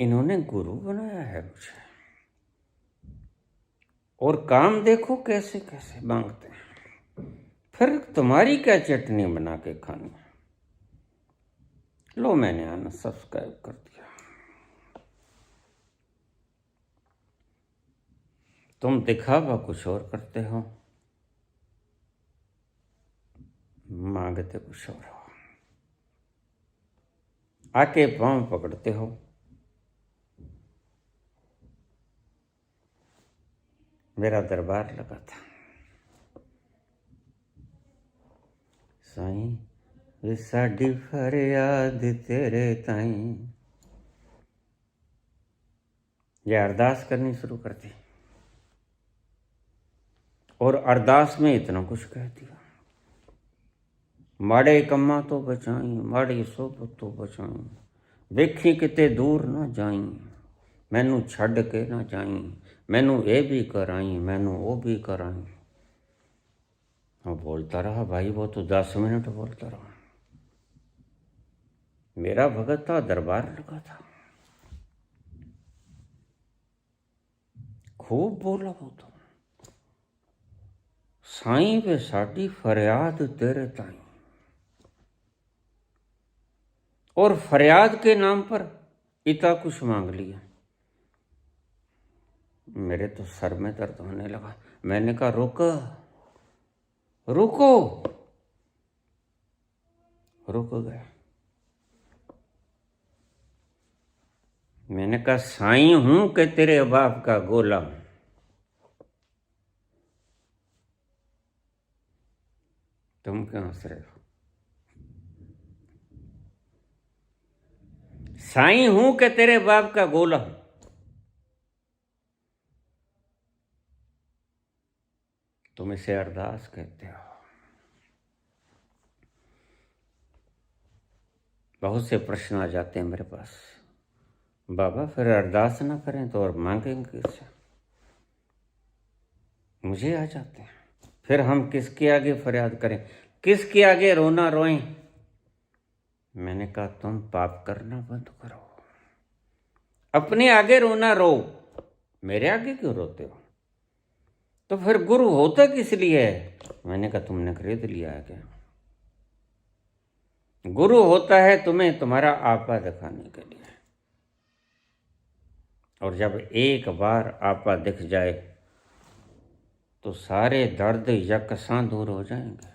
इन्होंने गुरु बनाया है मुझे, और काम देखो कैसे कैसे मांगते हैं, फिर तुम्हारी क्या चटनी बना के खानी है। लो मैंने अनसब्सक्राइब कर दिया। तुम दिखावा कुछ और करते हो, मांगते कुछ और हो, आके पांव पकड़ते हो। मेरा दरबार लगा था, साईं वे साडी फरियाद तेरे ताईं, ये अरदास करनी शुरू कर दी, और अरदास में इतना कुछ कह दिया, माड़े कम्मा तो बचाई, माड़ी सोबत तो बचाई, वेखी किते दूर ना जाई, मैनू छड़ के ना जाई, मैनू ये भी कराई, मैनू वो भी कराई। वो बोलता रहा भाई, वो तो 10 मिनट बोलता रहा। मेरा भगत था, दरबार लगा था, खूब बोला वो तो, साईं वे साडी फरियाद तेरे ताईं, और फरियाद के नाम पर इतना कुछ मांग लिया। मेरे तो सर में दर्द होने लगा। मैंने कहा रुको रुको, रुक गया। मैंने कहा साईं हूं कि तेरे बाप का गोला? तुम क्यों हंस रहे हो? साईं हूं कि तेरे बाप का गोला? तुम इसे अरदास कहते हो। बहुत से प्रश्न आ जाते हैं मेरे पास, बाबा फिर अरदास ना करें तो और मांगेंगे किससे? मुझे आ जाते हैं। फिर हम किसके आगे फरियाद करें, किसके आगे रोना रोएं? मैंने कहा तुम पाप करना बंद करो, अपने आगे रोना रो, मेरे आगे क्यों रोते हो? तो फिर गुरु होता किस लिए है? मैंने कहा तुमने खरीद लिया है क्या? गुरु होता है तुम्हें तुम्हारा आपा दिखाने के लिए, और जब एक बार आपा दिख जाए तो सारे दर्द यकसां दूर हो जाएंगे।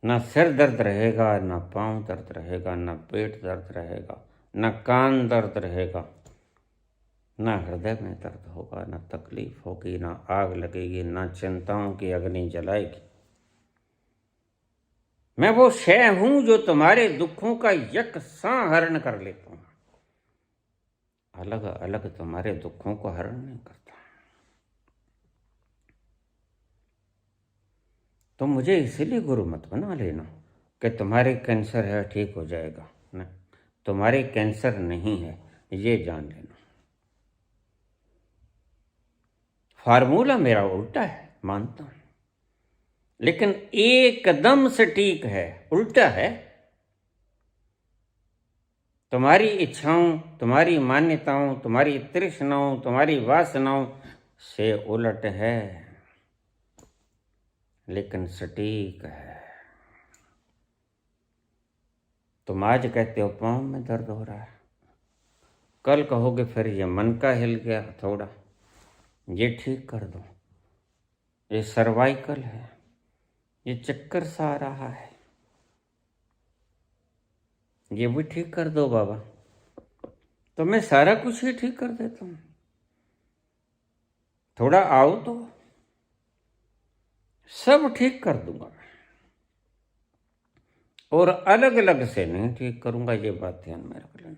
ना सिर दर्द रहेगा, ना पांव दर्द रहेगा, ना पेट दर्द रहेगा, ना कान दर्द रहेगा, ना हृदय में दर्द होगा, ना तकलीफ होगी, ना आग लगेगी, ना चिंताओं की अग्नि जलाएगी। मैं वो शय हूं जो तुम्हारे दुखों का यकसां हरण कर लेता हूं, अलग अलग तुम्हारे दुखों को हरण नहीं करता। तो मुझे इसीलिए गुरु मत बना लेना कि तुम्हारे कैंसर है ठीक हो जाएगा। नहीं, तुम्हारे कैंसर नहीं है, ये जान लेना। फार्मूला मेरा उल्टा है, मानता हूं, लेकिन एकदम सटीक है, उल्टा है। तुम्हारी इच्छाओं, तुम्हारी मान्यताओं, तुम्हारी तृष्णाओं, तुम्हारी वासनाओं से उलट है, लेकिन सटीक है। तुम आज कहते हो पांव में दर्द हो रहा है, कल कहोगे फिर ये मन का हिल गया थोड़ा, ये ठीक कर दो, ये सर्वाइकल है, ये चक्कर सा आ रहा है, ये भी ठीक कर दो बाबा। तो मैं सारा कुछ ही ठीक कर देता हूं। थोड़ा आओ तो सब ठीक कर दूंगा, और अलग अलग से नहीं ठीक करूंगा, ये बात ध्यान में रख लेना।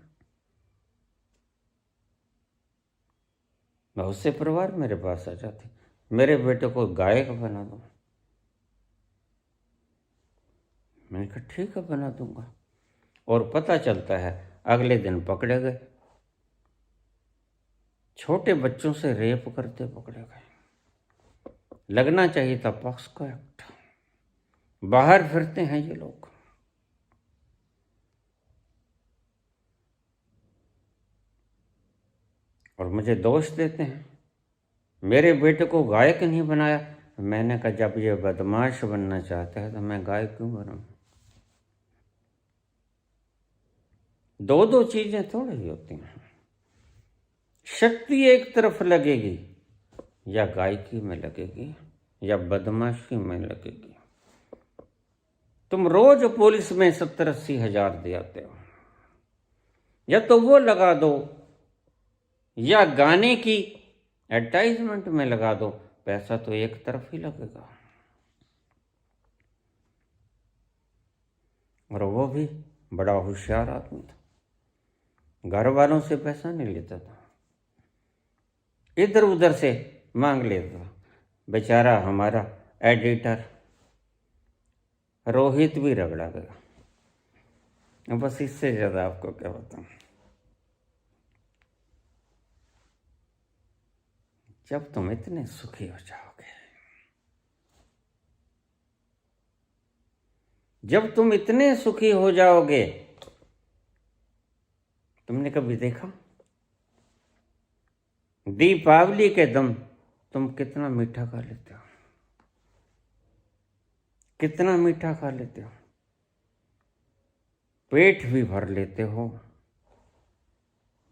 बहुत से परिवार मेरे पास आ जाते, मेरे बेटे को गायक बना दो। मैंने कहा ठीक है बना दूंगा, और पता चलता है अगले दिन पकड़े गए, छोटे बच्चों से रेप करते पकड़े गए। लगना चाहिए था पॉक्सो एक्ट। बाहर फिरते हैं ये लोग। और मुझे दोष देते हैं, मेरे बेटे को गायक नहीं बनाया। मैंने कहा जब ये बदमाश बनना चाहता है तो मैं गायक क्यों बनाऊं? दो दो चीजें थोड़ी ही होती हैं। शक्ति एक तरफ लगेगी, या गायकी में लगेगी या बदमाशी में लगेगी। तुम रोज पुलिस में 70-80 हजार दे आते हो, या तो वो लगा दो या गाने की एडवर्टाइजमेंट में लगा दो, पैसा तो एक तरफ ही लगेगा। और वो भी बड़ा होशियार आदमी था, घर वालों से पैसा नहीं लेता था, इधर उधर से मांग लेता था। बेचारा हमारा एडिटर रोहित भी रगड़ा गया। बस इससे ज्यादा आपको क्या बताऊं। जब तुम इतने सुखी हो जाओगे, जब तुम इतने सुखी हो जाओगे, तुमने कभी देखा दीपावली के दिन तुम कितना मीठा खा लेते हो, कितना मीठा खा लेते हो, पेट भी भर लेते हो,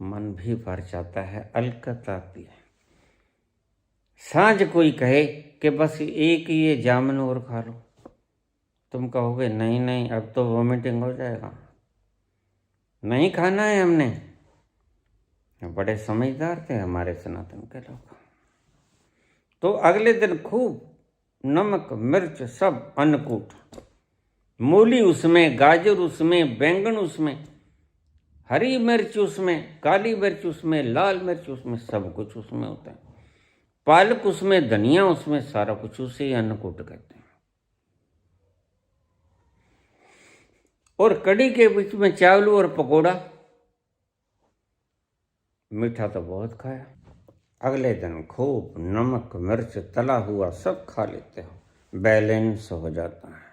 मन भी भर जाता है, अलकत आती है। सांझ कोई कहे कि बस एक ही ये जामुन और खा लो, तुम कहोगे नहीं नहीं अब तो वोमिटिंग हो जाएगा, नहीं खाना है हमने। बड़े समझदार थे हमारे सनातन के लोग। तो अगले दिन खूब नमक मिर्च सब अन्नकूट, मूली उसमें, गाजर उसमें, बैंगन उसमें, हरी मिर्च उसमें, काली मिर्च उसमें, लाल मिर्च उसमें, सब कुछ उसमें होता है, पालक उसमें, धनिया उसमें, सारा कुछ उसे ही अन्नकूट कहते हैं। और कड़ी के बीच में चावल और पकोड़ा, मीठा तो बहुत खाया। अगले दिन खूब नमक मिर्च तला हुआ सब खा लेते हो, बैलेंस हो जाता है।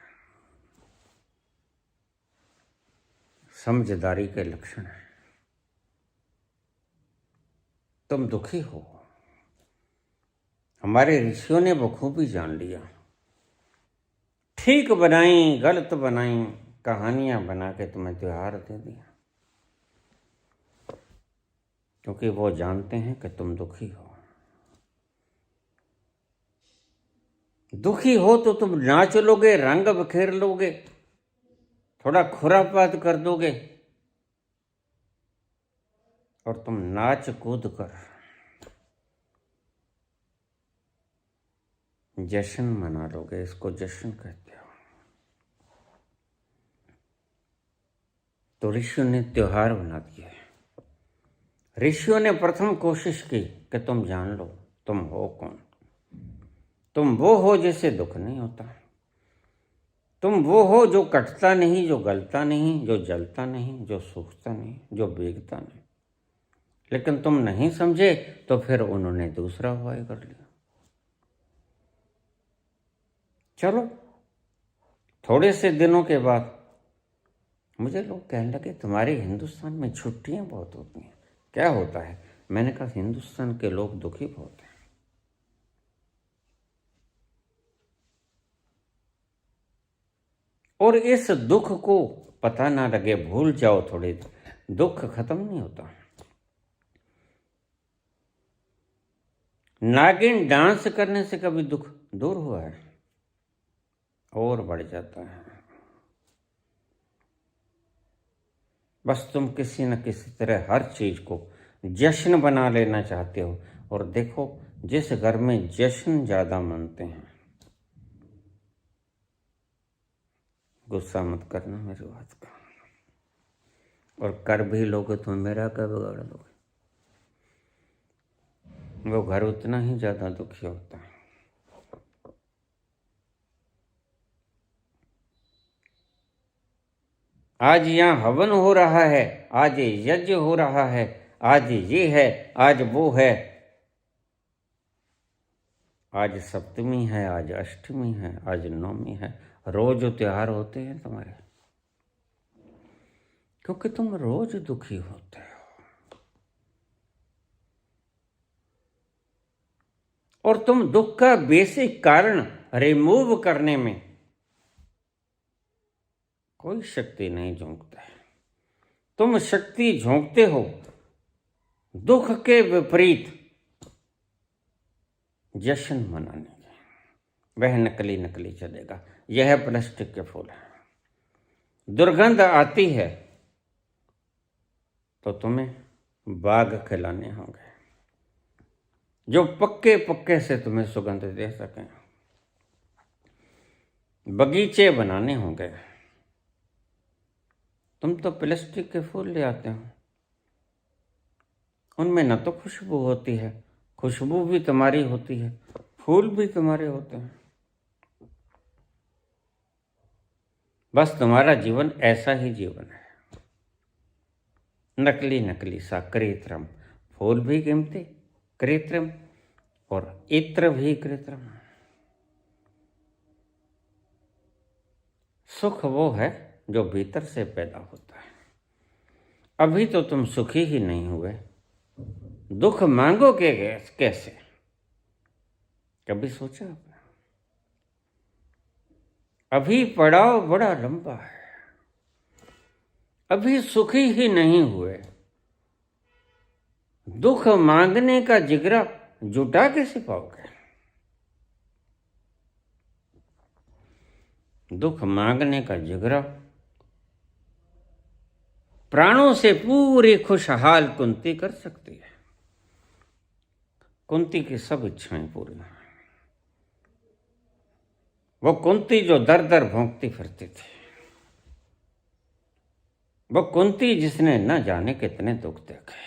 समझदारी के लक्षण है। तुम दुखी हो, हमारे ऋषियों ने बखूबी जान लिया। ठीक बनाई गलत बनाई कहानियां बना के तुम्हें त्योहार दे दिया, क्योंकि वो जानते हैं कि तुम दुखी हो। दुखी हो तो तुम नाच लोगे, रंग बखेर लोगे, थोड़ा खुरापात कर दोगे, और तुम नाच कूद कर जश्न मना लोगे। इसको जश्न कहते हो। तो ऋषियों ने त्योहार बना दिया है। ऋषियों ने प्रथम कोशिश की कि तुम जान लो तुम हो कौन। तुम वो हो जिसे दुख नहीं होता, तुम वो हो जो कटता नहीं, जो गलता नहीं, जो जलता नहीं, जो सूखता नहीं, जो भीगता नहीं। लेकिन तुम नहीं समझे तो फिर उन्होंने दूसरा उपाय कर लिया। चलो थोड़े से दिनों के बाद मुझे लोग कहने लगे तुम्हारे हिंदुस्तान में छुट्टियां बहुत होती हैं, क्या होता है? मैंने कहा हिंदुस्तान के लोग दुखी बहुत हैं। और इस दुख को पता ना लगे, भूल जाओ थोड़े, दुख खत्म नहीं होता। नागिन डांस करने से कभी दुख दूर हुआ है? और बढ़ जाता है। बस तुम किसी न किसी तरह हर चीज को जश्न बना लेना चाहते हो। और देखो जिस घर में जश्न ज्यादा मनते हैं, गुस्सा मत करना मेरी बात का, और कर भी लोगे तो मेरा क्या बिगाड़ लोगे, वो घर उतना ही ज्यादा दुखी होता है। आज यहाँ हवन हो रहा है, आज यज्ञ हो रहा है, आज ये है, आज वो है, आज सप्तमी है, आज अष्टमी है, आज नवमी है। रोज त्योहार होते हैं तुम्हारे, क्योंकि तुम रोज दुखी होते हो। और तुम दुख का बेसिक कारण रिमूव करने में कोई शक्ति नहीं झोंकता है। तुम शक्ति झोंकते हो दुख के विपरीत जश्न मनाने में। वह नकली नकली चलेगा। यह प्लास्टिक के फूल है, दुर्गंध आती है तो तुम्हें बाग खिलाने होंगे जो पक्के पक्के से तुम्हें सुगंध दे सकें। बगीचे बनाने होंगे। तुम तो प्लास्टिक के फूल ले आते हो, उनमें न तो खुशबू होती है, खुशबू भी तुम्हारी होती है, फूल भी तुम्हारे होते हैं। बस तुम्हारा जीवन ऐसा ही जीवन है, नकली नकली सा, कृत्रिम। फूल भी कीमती, कृत्रिम, और इत्र भी कृत्रिम। सुख वो है जो भीतर से पैदा होता है। अभी तो तुम सुखी ही नहीं हुए, दुख मांगोगे कैसे? कभी सोचा आपने? अभी पड़ाव बड़ा लंबा है, अभी सुखी ही नहीं हुए। दुख मांगने का जिगरा जुटा कैसे पाओगे? दुख मांगने का जिगरा प्राणों से पूरी खुशहाल कुंती कर सकती है। कुंती की सब इच्छाएं पूरी हैं। वो कुंती जो दर दर भोंकती फिरती थी, वो कुंती जिसने न जाने कितने दुख देखे,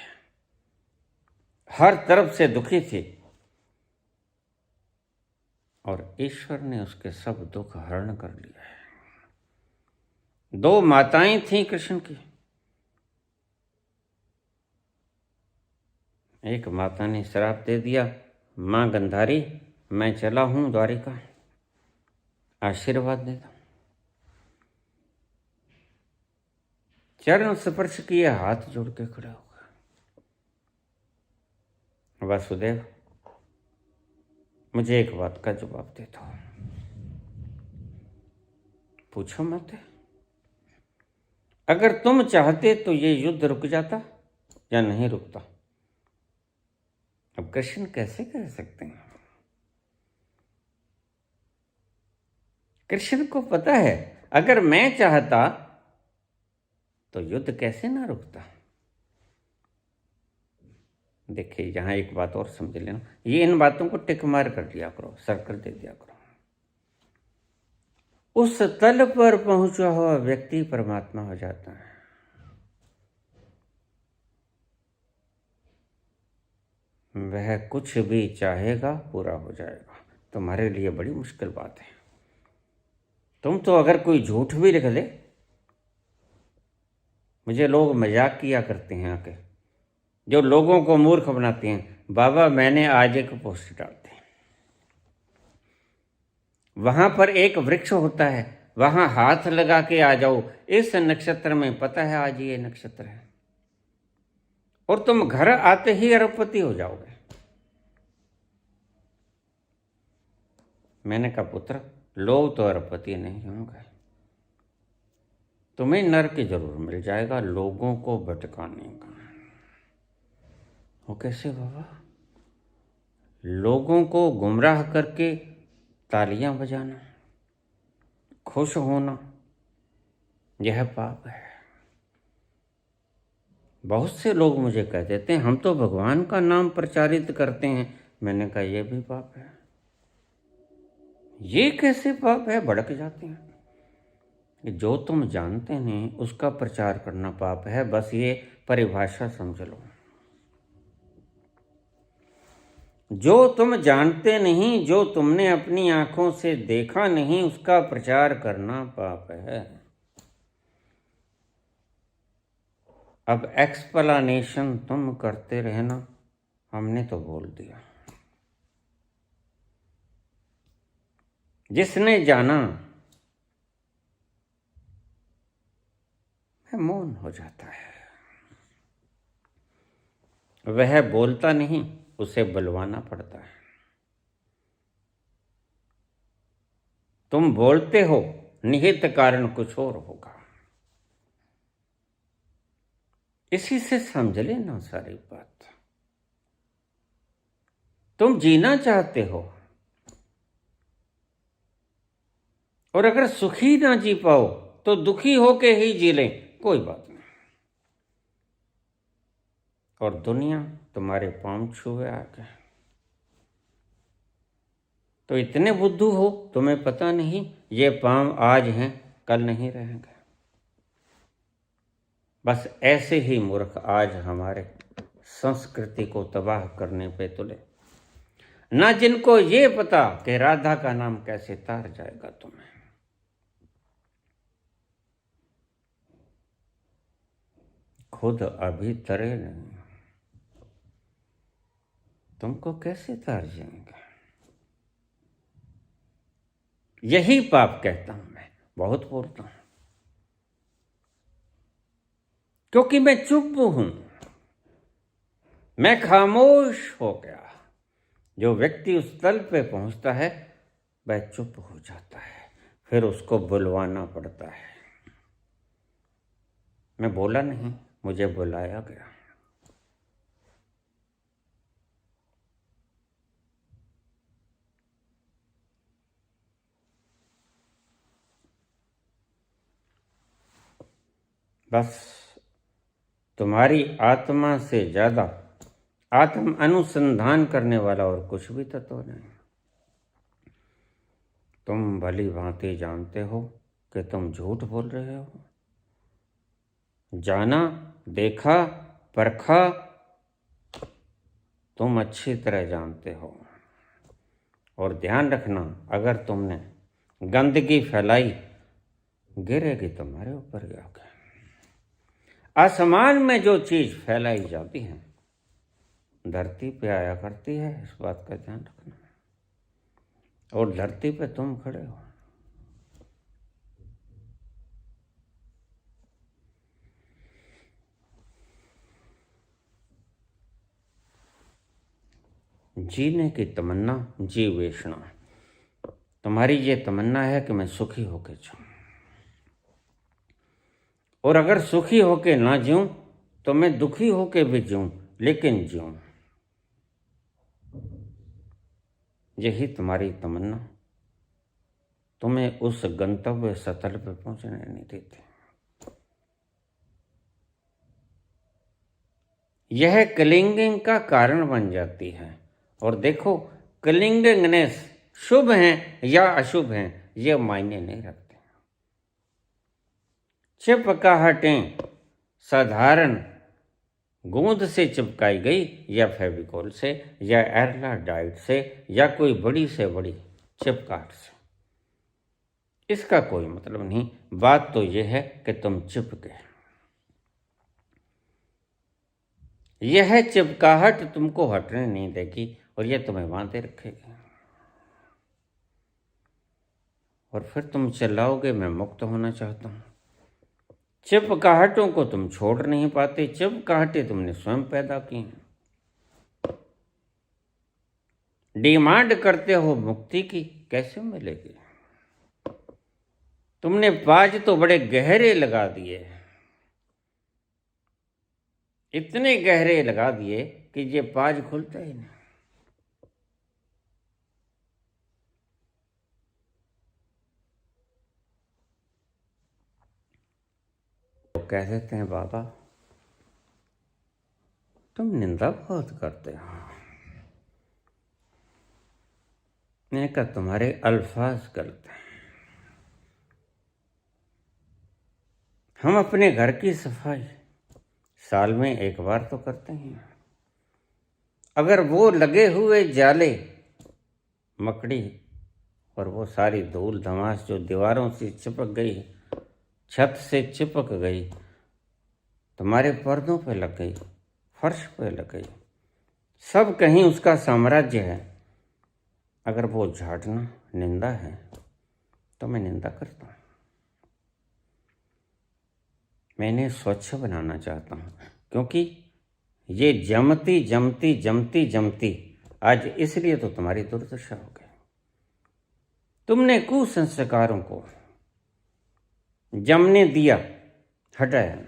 हर तरफ से दुखी थी, और ईश्वर ने उसके सब दुख हरण कर लिया है। 2 माताएं थीं कृष्ण की। एक माता ने श्राप दे दिया, मां गंधारी मैं चला हूं द्वारिका, आशीर्वाद दे दो। चरण स्पर्श किए, हाथ जोड़ के खड़ा हो गया। वासुदेव मुझे एक बात का जवाब दे दो। पूछो मत। अगर तुम चाहते तो ये युद्ध रुक जाता या नहीं रुकता? अब कृष्ण कैसे कह सकते हैं? कृष्ण को पता है अगर मैं चाहता तो युद्ध कैसे ना रुकता। देखिए यहां एक बात और समझ लेना, ये इन बातों को टिक मार कर दिया करो, सर्कल दे दिया करो। उस तल पर पहुंचा हुआ व्यक्ति परमात्मा हो जाता है। वह कुछ भी चाहेगा पूरा हो जाएगा। तुम्हारे लिए बड़ी मुश्किल बात है। तुम तो अगर कोई झूठ भी लिख दे, मुझे लोग मजाक किया करते हैं आके, जो लोगों को मूर्ख बनाते हैं, बाबा मैंने आज एक पोस्ट डाल दी, वहां पर एक वृक्ष होता है, वहां हाथ लगा के आ जाओ, इस नक्षत्र में पता है आज ये नक्षत्र है, और तुम घर आते ही अरबपति हो जाओगे। मैंने कहा पुत्र लोग तो अरबपति नहीं होंगे, तुम्हें नरक जरूर मिल जाएगा लोगों को भटकाने का। वो कैसे बाबा? लोगों को गुमराह करके तालियां बजाना, खुश होना, यह पाप है। बहुत से लोग मुझे कह देते हैं हम तो भगवान का नाम प्रचारित करते हैं। मैंने कहा यह भी पाप है। ये कैसे पाप है? भड़क जाते हैं कि जो तुम जानते नहीं उसका प्रचार करना पाप है। बस ये परिभाषा समझ लो। जो तुम जानते नहीं, जो तुमने अपनी आंखों से देखा नहीं, उसका प्रचार करना पाप है। अब एक्सप्लेनेशन तुम करते रहना, हमने तो बोल दिया। जिसने जाना वह मौन हो जाता है, वह बोलता नहीं, उसे बुलवाना पड़ता है। तुम बोलते हो, निहित कारण कुछ और होगा। इसी से समझ लेना सारी बात। तुम जीना चाहते हो, और अगर सुखी ना जी पाओ तो दुखी होके ही जी लें, कोई बात नहीं। और दुनिया तुम्हारे पांव छुए आके, तो इतने बुद्धू हो तुम्हें पता नहीं ये पांव आज हैं कल नहीं रहेंगे। बस ऐसे ही मूर्ख आज हमारे संस्कृति को तबाह करने पे तुले, ना जिनको ये पता कि राधा का नाम कैसे तार जाएगा तुम्हें। खुद अभी तरे नहीं, तुमको कैसे तार जाएंगे? यही पाप कहता हूं मैं। बहुत बोलता हूं क्योंकि मैं चुप हूं, मैं खामोश हो गया। जो व्यक्ति उस तल पे पहुंचता है वह चुप हो जाता है, फिर उसको बुलवाना पड़ता है। मैं बोला नहीं, मुझे बुलाया गया। बस तुम्हारी आत्मा से ज्यादा आत्म अनुसंधान करने वाला और कुछ भी तत्व नहीं। तुम भली भांति जानते हो कि तुम झूठ बोल रहे हो। जाना, देखा, परखा, तुम अच्छी तरह जानते हो। और ध्यान रखना, अगर तुमने गंदगी फैलाई गिरेगी तुम्हारे ऊपर जाकर। आसमान में जो चीज फैलाई जाती है धरती पे आया करती है, इस बात का ध्यान रखना। और धरती पे तुम खड़े हो। जीने की तमन्ना, जीवेषणा। तुम्हारी ये तमन्ना है कि मैं सुखी होके जीऊं, और अगर सुखी होके ना जीऊं तो मैं दुखी होके भी जीऊं, लेकिन जीऊं। यही तुम्हारी तमन्ना तुम्हें उस गंतव्य स्थल पर पहुंचने नहीं देती। यह क्लिंगिंग का कारण बन जाती है। और देखो, क्लिंगिंगनेस शुभ है या अशुभ है ये मायने नहीं रखते। चिपकाहटें साधारण गोंद से चिपकाई गई या फेविकोल से या एरला डाइट से या कोई बड़ी से बड़ी चिपकाहट से, इसका कोई मतलब नहीं। बात तो यह है कि तुम चिपके। यह चिपकाहट तुमको हटने नहीं देगी और यह तुम्हें बांधे रखेगी। और फिर तुम चिल्लाओगे मैं मुक्त होना चाहता हूं। चिपकाहटों को तुम छोड़ नहीं पाते। चिपकाहटें तुमने स्वयं पैदा की हैं। डिमांड करते हो मुक्ति की, कैसे मिलेगी? तुमने पाज तो बड़े गहरे लगा दिए, इतने गहरे लगा दिए कि ये पाज खुलता ही नहीं। तो कह देते हैं बाबा तुम निंदा बहुत करते हो। मैंने कहा तुम्हारे अल्फाज गलत हैं। हम अपने घर की सफाई साल में एक बार तो करते हैं। अगर वो लगे हुए जाले, मकड़ी और वो सारी धूल धमास जो दीवारों से चिपक गई, छत से चिपक गई, तुम्हारे पर्दों पे लग गई, फर्श पे लग गई, सब कहीं उसका साम्राज्य है, अगर वो झाड़ना निंदा है तो मैं निंदा करता हूँ। मैं इन्हें स्वच्छ बनाना चाहता हूँ, क्योंकि ये जमती जमती जमती जमती आज इसलिए तो तुम्हारी दुर्दशा हो गई। तुमने कुसंस्कारों को जमने दिया, हटाया,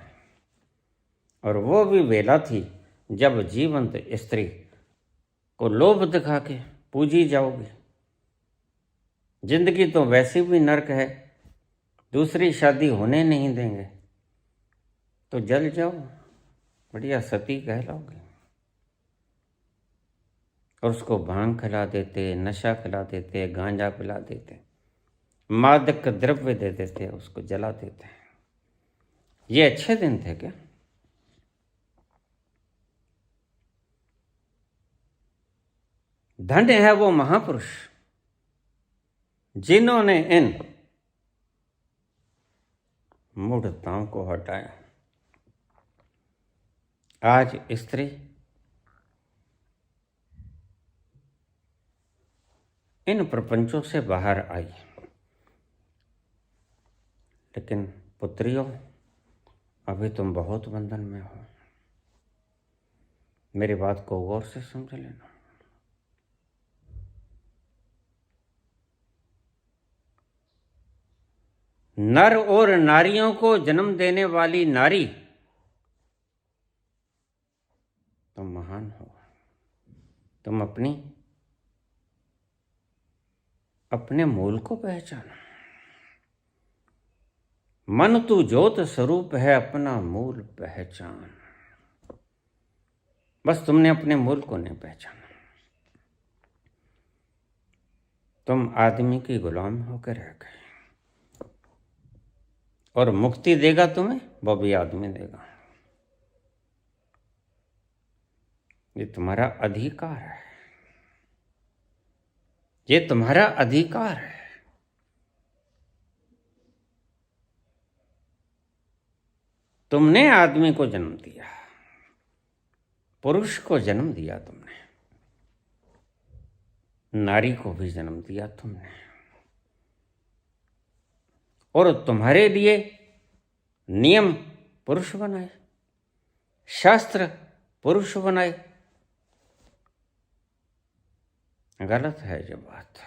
और वो भी वेला थी जब जीवंत स्त्री को लोभ दिखा के पूजी जाओगी। जिंदगी तो वैसे भी नर्क है, दूसरी शादी होने नहीं देंगे तो जल जाओ, बढ़िया सती कहलाओगे। और उसको भांग खिला देते, नशा खिला देते, गांजा पिला देते, मादक द्रव्य दे देते, उसको जला देते। ये अच्छे दिन थे क्या? धन्य है वो महापुरुष जिन्होंने इन मूढ़ताओं को हटाया। आज स्त्री इन प्रपंचों से बाहर आई, लेकिन पुत्रियों अभी तुम बहुत बंधन में हो। मेरी बात को गौर से समझ लेना। नर और नारियों को जन्म देने वाली नारी, तुम महान हो। तुम अपने मूल को पहचानो। मन तू ज्योत स्वरूप है, अपना मूल पहचान। बस तुमने अपने मूल को नहीं पहचाना। तुम आदमी की गुलाम होकर रह गए, और मुक्ति देगा तुम्हें वो भी आदमी देगा। ये तुम्हारा अधिकार है, ये तुम्हारा अधिकार है। तुमने आदमी को जन्म दिया, पुरुष को जन्म दिया तुमने, नारी को भी जन्म दिया तुमने, और तुम्हारे लिए नियम पुरुष बनाए, शास्त्र पुरुष बनाए। गलत है ये बात।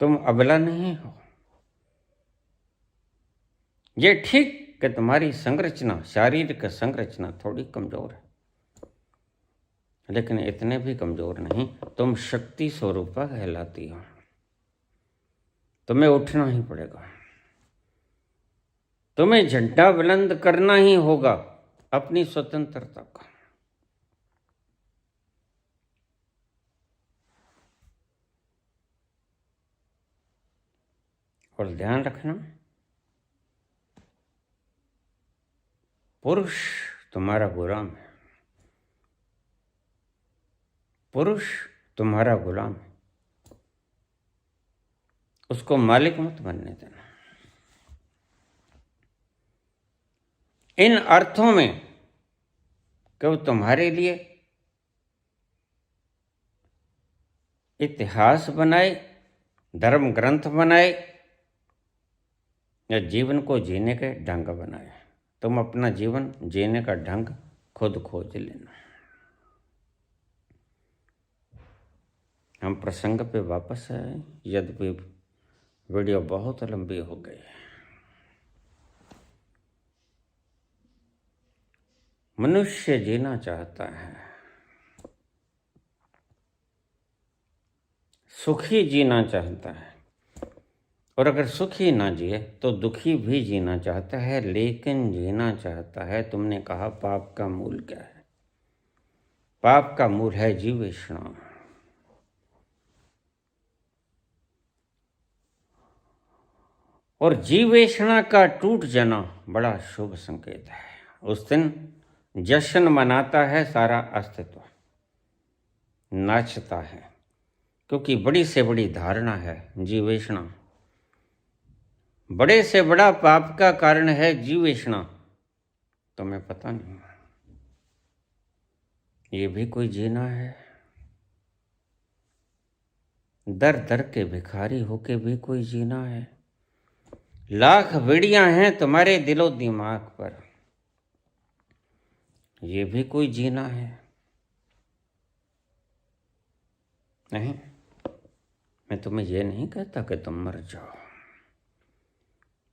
तुम अबला नहीं हो। ये ठीक कि तुम्हारी संरचना, शारीरिक संरचना थोड़ी कमजोर है, लेकिन इतने भी कमजोर नहीं। तुम शक्ति स्वरूपा कहलाती हो। तुम्हें उठना ही पड़ेगा, तुम्हें झंडा बुलंद करना ही होगा अपनी स्वतंत्रता का। और ध्यान रखना, पुरुष तुम्हारा गुलाम है, पुरुष तुम्हारा गुलाम है। उसको मालिक मत बनने देना। इन अर्थों में कि वो तुम्हारे लिए इतिहास बनाए, धर्म ग्रंथ बनाए, या जीवन को जीने के ढंग बनाए। तुम अपना जीवन जीने का ढंग खुद खोज लेना। हम प्रसंग पे वापस आए, यद्यपि वीडियो बहुत लंबी हो गई है। मनुष्य जीना चाहता है, सुखी जीना चाहता है, और अगर सुखी ना जिए तो दुखी भी जीना चाहता है, लेकिन जीना चाहता है। तुमने कहा पाप का मूल क्या है? पाप का मूल है जीवेषणा। और जीवेषणा का टूट जाना बड़ा शुभ संकेत है। उस दिन जश्न मनाता है सारा अस्तित्व, नाचता है, क्योंकि बड़ी से बड़ी धारणा है जीवेषणा। बड़े से बड़ा पाप का कारण है जीवेषणा। तुम्हें पता नहीं, ये भी कोई जीना है। दर दर के भिखारी होके भी कोई जीना है। लाख बेड़ियां हैं तुम्हारे दिलो दिमाग पर, ये भी कोई जीना है? नहीं, मैं तुम्हें ये नहीं कहता कि तुम मर जाओ।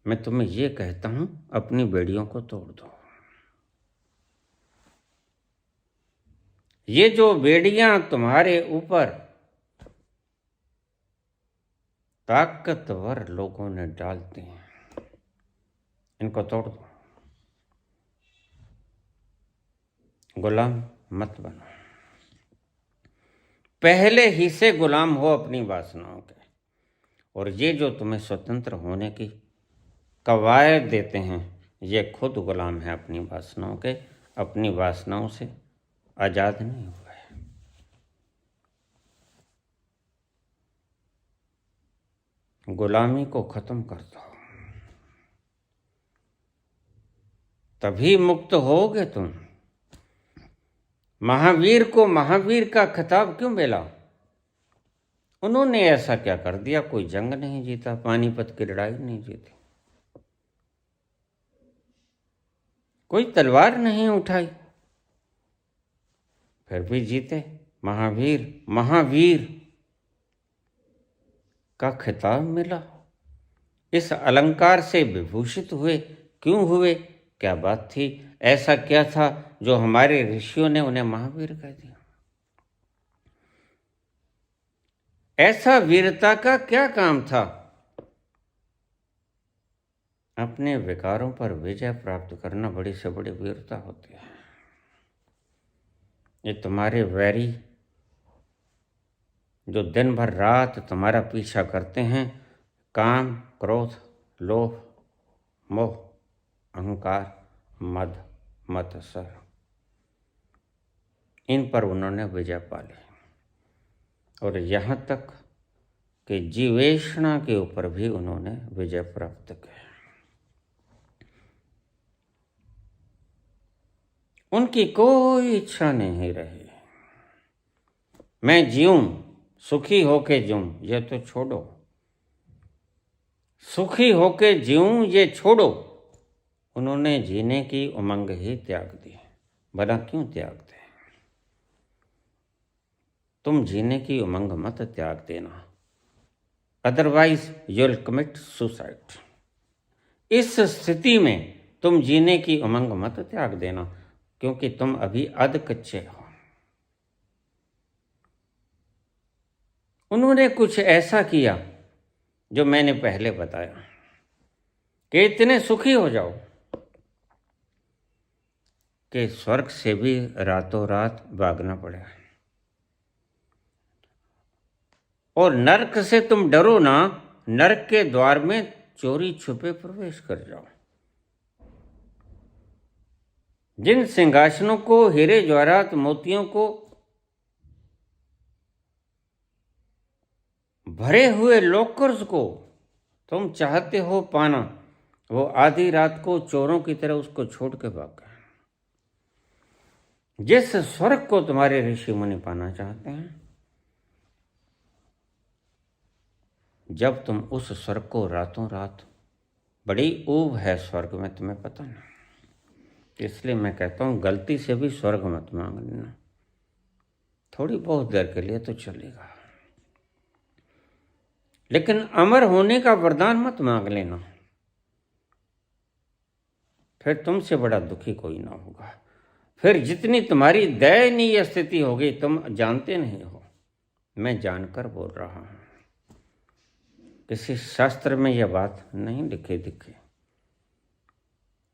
मैं तुम्हें ये कहता हूं, अपनी बेड़ियों को तोड़ दो। ये जो बेड़ियां तुम्हारे ऊपर ताकतवर लोगों ने डालती हैं, इनको तोड़ दो। गुलाम मत बनो। पहले ही से गुलाम हो अपनी वासनाओं के। और ये जो तुम्हें स्वतंत्र होने की कवायद देते हैं, ये खुद गुलाम है अपनी वासनाओं के। अपनी वासनाओं से आजाद नहीं हुए। गुलामी को खत्म कर दो, तभी मुक्त होगे तुम। महावीर को महावीर का खिताब क्यों मिला? उन्होंने ऐसा क्या कर दिया? कोई जंग नहीं जीता, पानीपत की लड़ाई नहीं जीती, कोई तलवार नहीं उठाई, फिर भी जीते। महावीर महावीर का खिताब मिला। इस अलंकार से विभूषित हुए, क्यों हुए, क्या बात थी, ऐसा क्या था जो हमारे ऋषियों ने उन्हें महावीर कह दिया? ऐसा वीरता का क्या काम था? अपने विकारों पर विजय प्राप्त करना बड़ी से बड़ी वीरता होती है। ये तुम्हारे वैरी जो दिन भर रात तुम्हारा पीछा करते हैं, काम, क्रोध, लोभ, मोह, अहंकार, मद, मत्सर, इन पर उन्होंने विजय पा ली। और यहाँ तक कि जीवेषणा के ऊपर भी उन्होंने विजय प्राप्त की। उनकी कोई इच्छा नहीं रही मैं जीऊं, सुखी होके जीऊं, ये तो छोड़ो। सुखी होके जीऊं ये छोड़ो, उन्होंने जीने की उमंग ही त्याग दी। भला क्यों त्याग दे? तुम जीने की उमंग मत त्याग देना, otherwise you will commit suicide. इस स्थिति में तुम जीने की उमंग मत त्याग देना, क्योंकि तुम अभी अध कच्चे हो। उन्होंने कुछ ऐसा किया जो मैंने पहले बताया कि इतने सुखी हो जाओ कि स्वर्ग से भी रातों रात भागना पड़े। और नरक से तुम डरो ना, नरक के द्वार में चोरी छुपे प्रवेश कर जाओ। जिन सिंहासनों को, हीरे जवाहरात मोतियों को भरे हुए लॉकर्स को तुम चाहते हो पाना, वो आधी रात को चोरों की तरह उसको छोड़ के भाग गए। जिस स्वर्ग को तुम्हारे ऋषि मुनि पाना चाहते हैं, जब तुम उस स्वर्ग को रातों रात, बड़ी ऊब है स्वर्ग में, तुम्हें पता ना, इसलिए मैं कहता हूं गलती से भी स्वर्ग मत मांग लेना। थोड़ी बहुत देर के लिए तो चलेगा, लेकिन अमर होने का वरदान मत मांग लेना, फिर तुमसे बड़ा दुखी कोई ना होगा। फिर जितनी तुम्हारी दयनीय स्थिति होगी तुम जानते नहीं हो। मैं जानकर बोल रहा हूं, किसी शास्त्र में यह बात नहीं लिखी दिखी।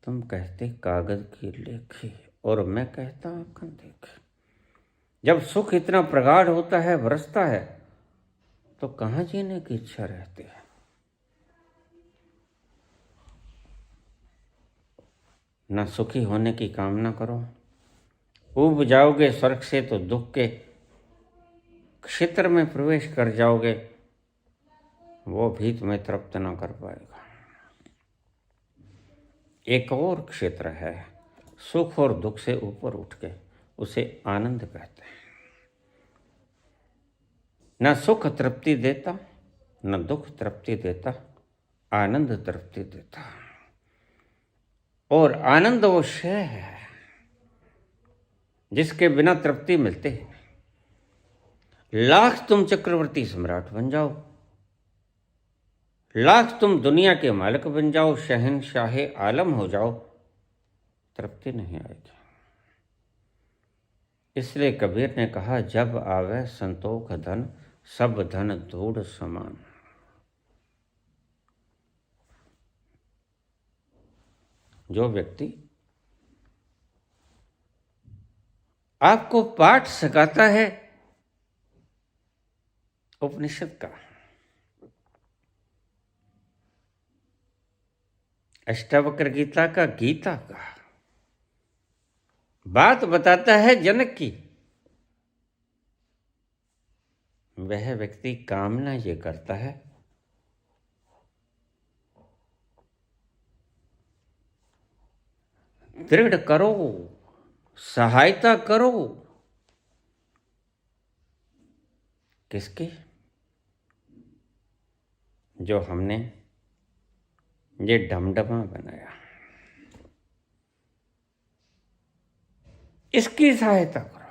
तुम कहते कागज की लेखी और मैं कहता आंखें देखी। जब सुख इतना प्रगाढ़ होता है, बरसता है, तो कहाँ जीने की इच्छा रहती है? ना सुखी होने की कामना करो। ऊब जाओगे स्वर्ग से तो दुख के क्षेत्र में प्रवेश कर जाओगे, वो भी तुम्हें तृप्त ना कर पाएगा। एक और क्षेत्र है, सुख और दुख से ऊपर उठ के, उसे आनंद कहते हैं। न सुख तृप्ति देता, न दुख तृप्ति देता, आनंद तृप्ति देता। और आनंद वो शय है जिसके बिना तृप्ति मिलते ही नहीं। लाख तुम चक्रवर्ती सम्राट बन जाओ, लाख तुम दुनिया के मालिक बन जाओ, शहंशाहे आलम हो जाओ, तृप्ति नहीं आएगी। इसलिए कबीर ने कहा, जब आवे संतोख धन, सब धन धूड़ समान। जो व्यक्ति आपको पाठ सिखाता है उपनिषद का, अष्टावक्र गीता का, गीता का बात बताता है जनक की, वह व्यक्ति कामना ये करता है दृढ़ करो, सहायता करो। किसकी? जो हमने ये ढमढमा बनाया, इसकी सहायता करो,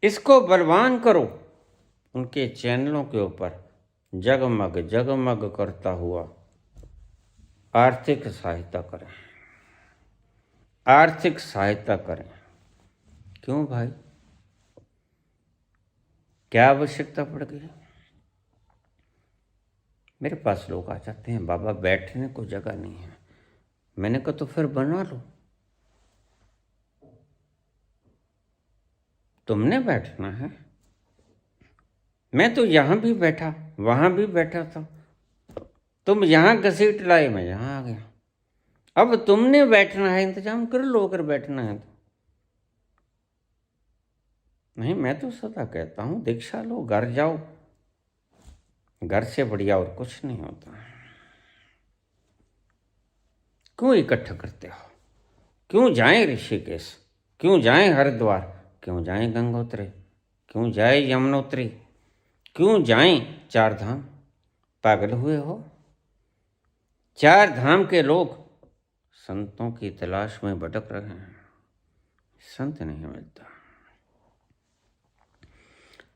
इसको बलवान करो, उनके चैनलों के ऊपर जगमग जगमग करता हुआ आर्थिक सहायता करें, आर्थिक सहायता करें। क्यों भाई, क्या आवश्यकता पड़ गई? मेरे पास लोग आ जाते हैं, बाबा बैठने को जगह नहीं है। मैंने कहा तो फिर बना लो। तुमने बैठना है। मैं तो यहां भी बैठा, वहां भी बैठा था। तुम यहां घसीट लाए, मैं यहां आ गया। अब तुमने बैठना है, इंतजाम कर लो अगर बैठना है तो। नहीं, मैं तो सदा कहता हूं दीक्षा लो, घर जाओ। घर से बढ़िया और कुछ नहीं होता। क्यों इकट्ठा करते हो? क्यों जाएं ऋषिकेश, क्यों जाएं हरिद्वार, क्यों जाएं गंगोत्री, क्यों जाए यमुनोत्री, क्यों जाएं चार धाम? पागल हुए हो? चार धाम के लोग संतों की तलाश में भटक रहे हैं, संत नहीं मिलता।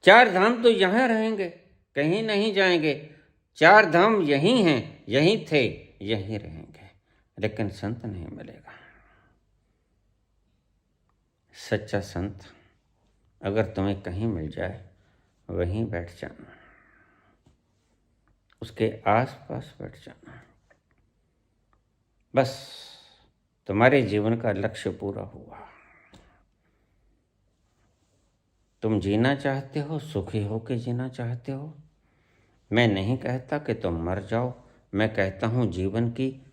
चार धाम तो यहां रहेंगे, कहीं नहीं जाएंगे। चार धाम यहीं हैं, यहीं थे, यहीं रहेंगे, लेकिन संत नहीं मिलेगा। सच्चा संत अगर तुम्हें कहीं मिल जाए, वहीं बैठ जाना, उसके आसपास बैठ जाना। बस तुम्हारे जीवन का लक्ष्य पूरा हुआ। तुम जीना चाहते हो, सुखी होकर जीना चाहते हो। मैं नहीं कहता कि तुम मर जाओ, मैं कहता हूं जीवन की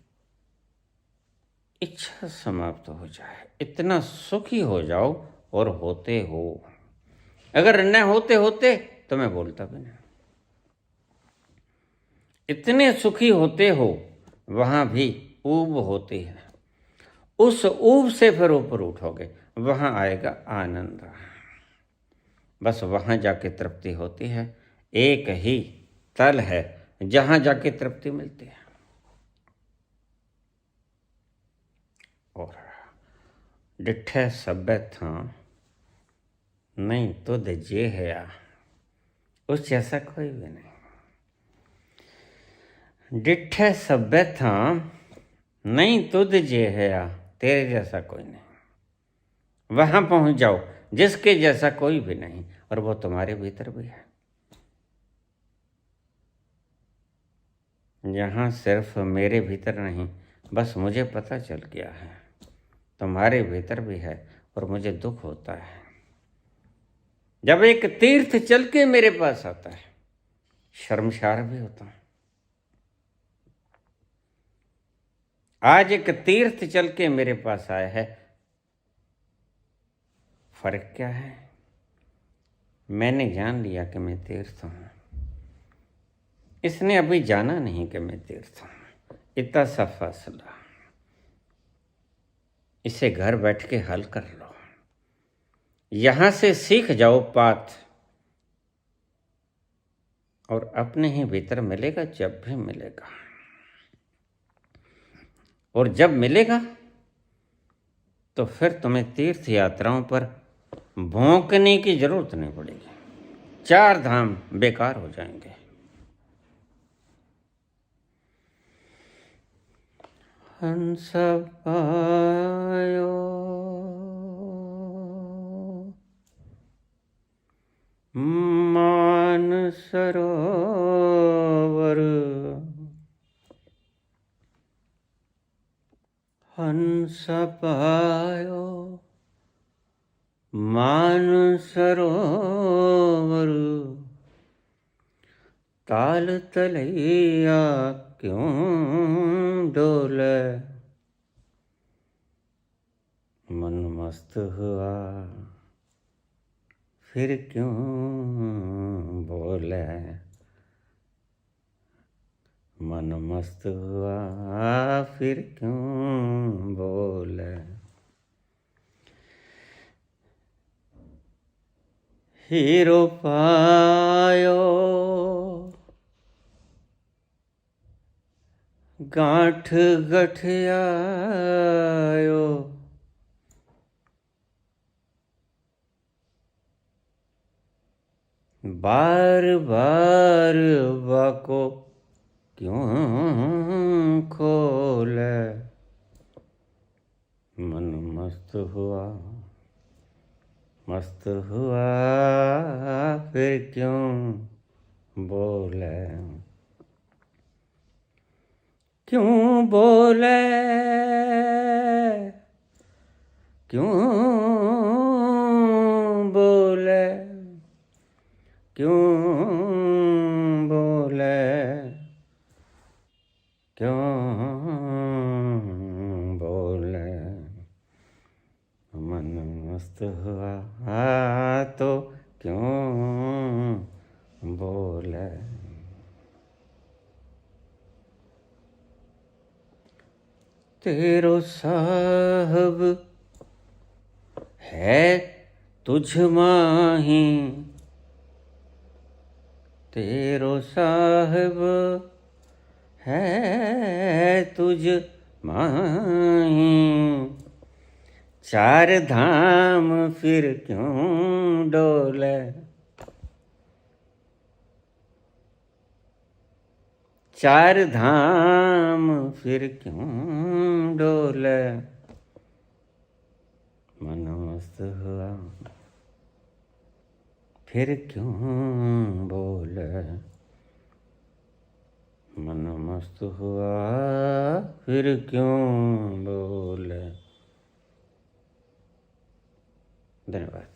इच्छा समाप्त हो जाए, इतना सुखी हो जाओ और होते हो। अगर न होते होते तो मैं बोलता भी नहीं। इतने सुखी होते हो, वहां भी ऊब होती है। उस ऊब से फिर ऊपर उठोगे, वहां आएगा आनंद। बस वहां जाके तृप्ति होती है। एक ही तल है जहां जाके तृप्ति मिलती है। और डिठे सब्बे था नहीं तो जे है, उस जैसा कोई भी नहीं। डिठे सब्बे था नहीं तुझ जे है, तेरे जैसा कोई नहीं। वहां पहुंच जाओ जिसके जैसा कोई भी नहीं, और वो तुम्हारे भीतर भी है। यहां सिर्फ मेरे भीतर नहीं, बस मुझे पता चल गया है तुम्हारे भीतर भी है, और मुझे दुख होता है जब एक तीर्थ चल के मेरे पास आता है। शर्मसार भी होता हूं। आज एक तीर्थ चल के मेरे पास आया है, फर्क क्या है? मैंने जान लिया कि मैं तीर्थ हूं, इसने अभी जाना नहीं कि मैं तीर्थ हूं। इतना सा फासला, इसे घर बैठ के हल कर लो। यहां से सीख जाओ पाठ, और अपने ही भीतर मिलेगा जब भी मिलेगा। और जब मिलेगा तो फिर तुम्हें तीर्थ यात्राओं पर भौंकने की जरूरत नहीं पड़ेगी। चार धाम बेकार हो जाएंगे। हंस पायो मान सरोवर, हंस पायो मान सरोवर, ताल तलैया क्यों डोले, मन मस्त हुआ फिर क्यों बोले, मन मस्त हुआ फिर क्यों बोले। हीरो पायो गांठ गठियायो, बार बार बाको क्यों खोले, मन मस्त हुआ फिर क्यों बोले, क्यों बोले, क्यों बोले, क्यों बोले, क्यों बोले, मन मस्त हुआ तो क्यों बोले। तेरो साहब है तुझ माही, तेरो साहब है तुझ माही, चार धाम फिर क्यों डोले, चार धाम फिर क्यों डोले, मन मस्त हुआ फिर क्यों बोले, मन मस्त हुआ फिर क्यों बोले। धन्यवाद।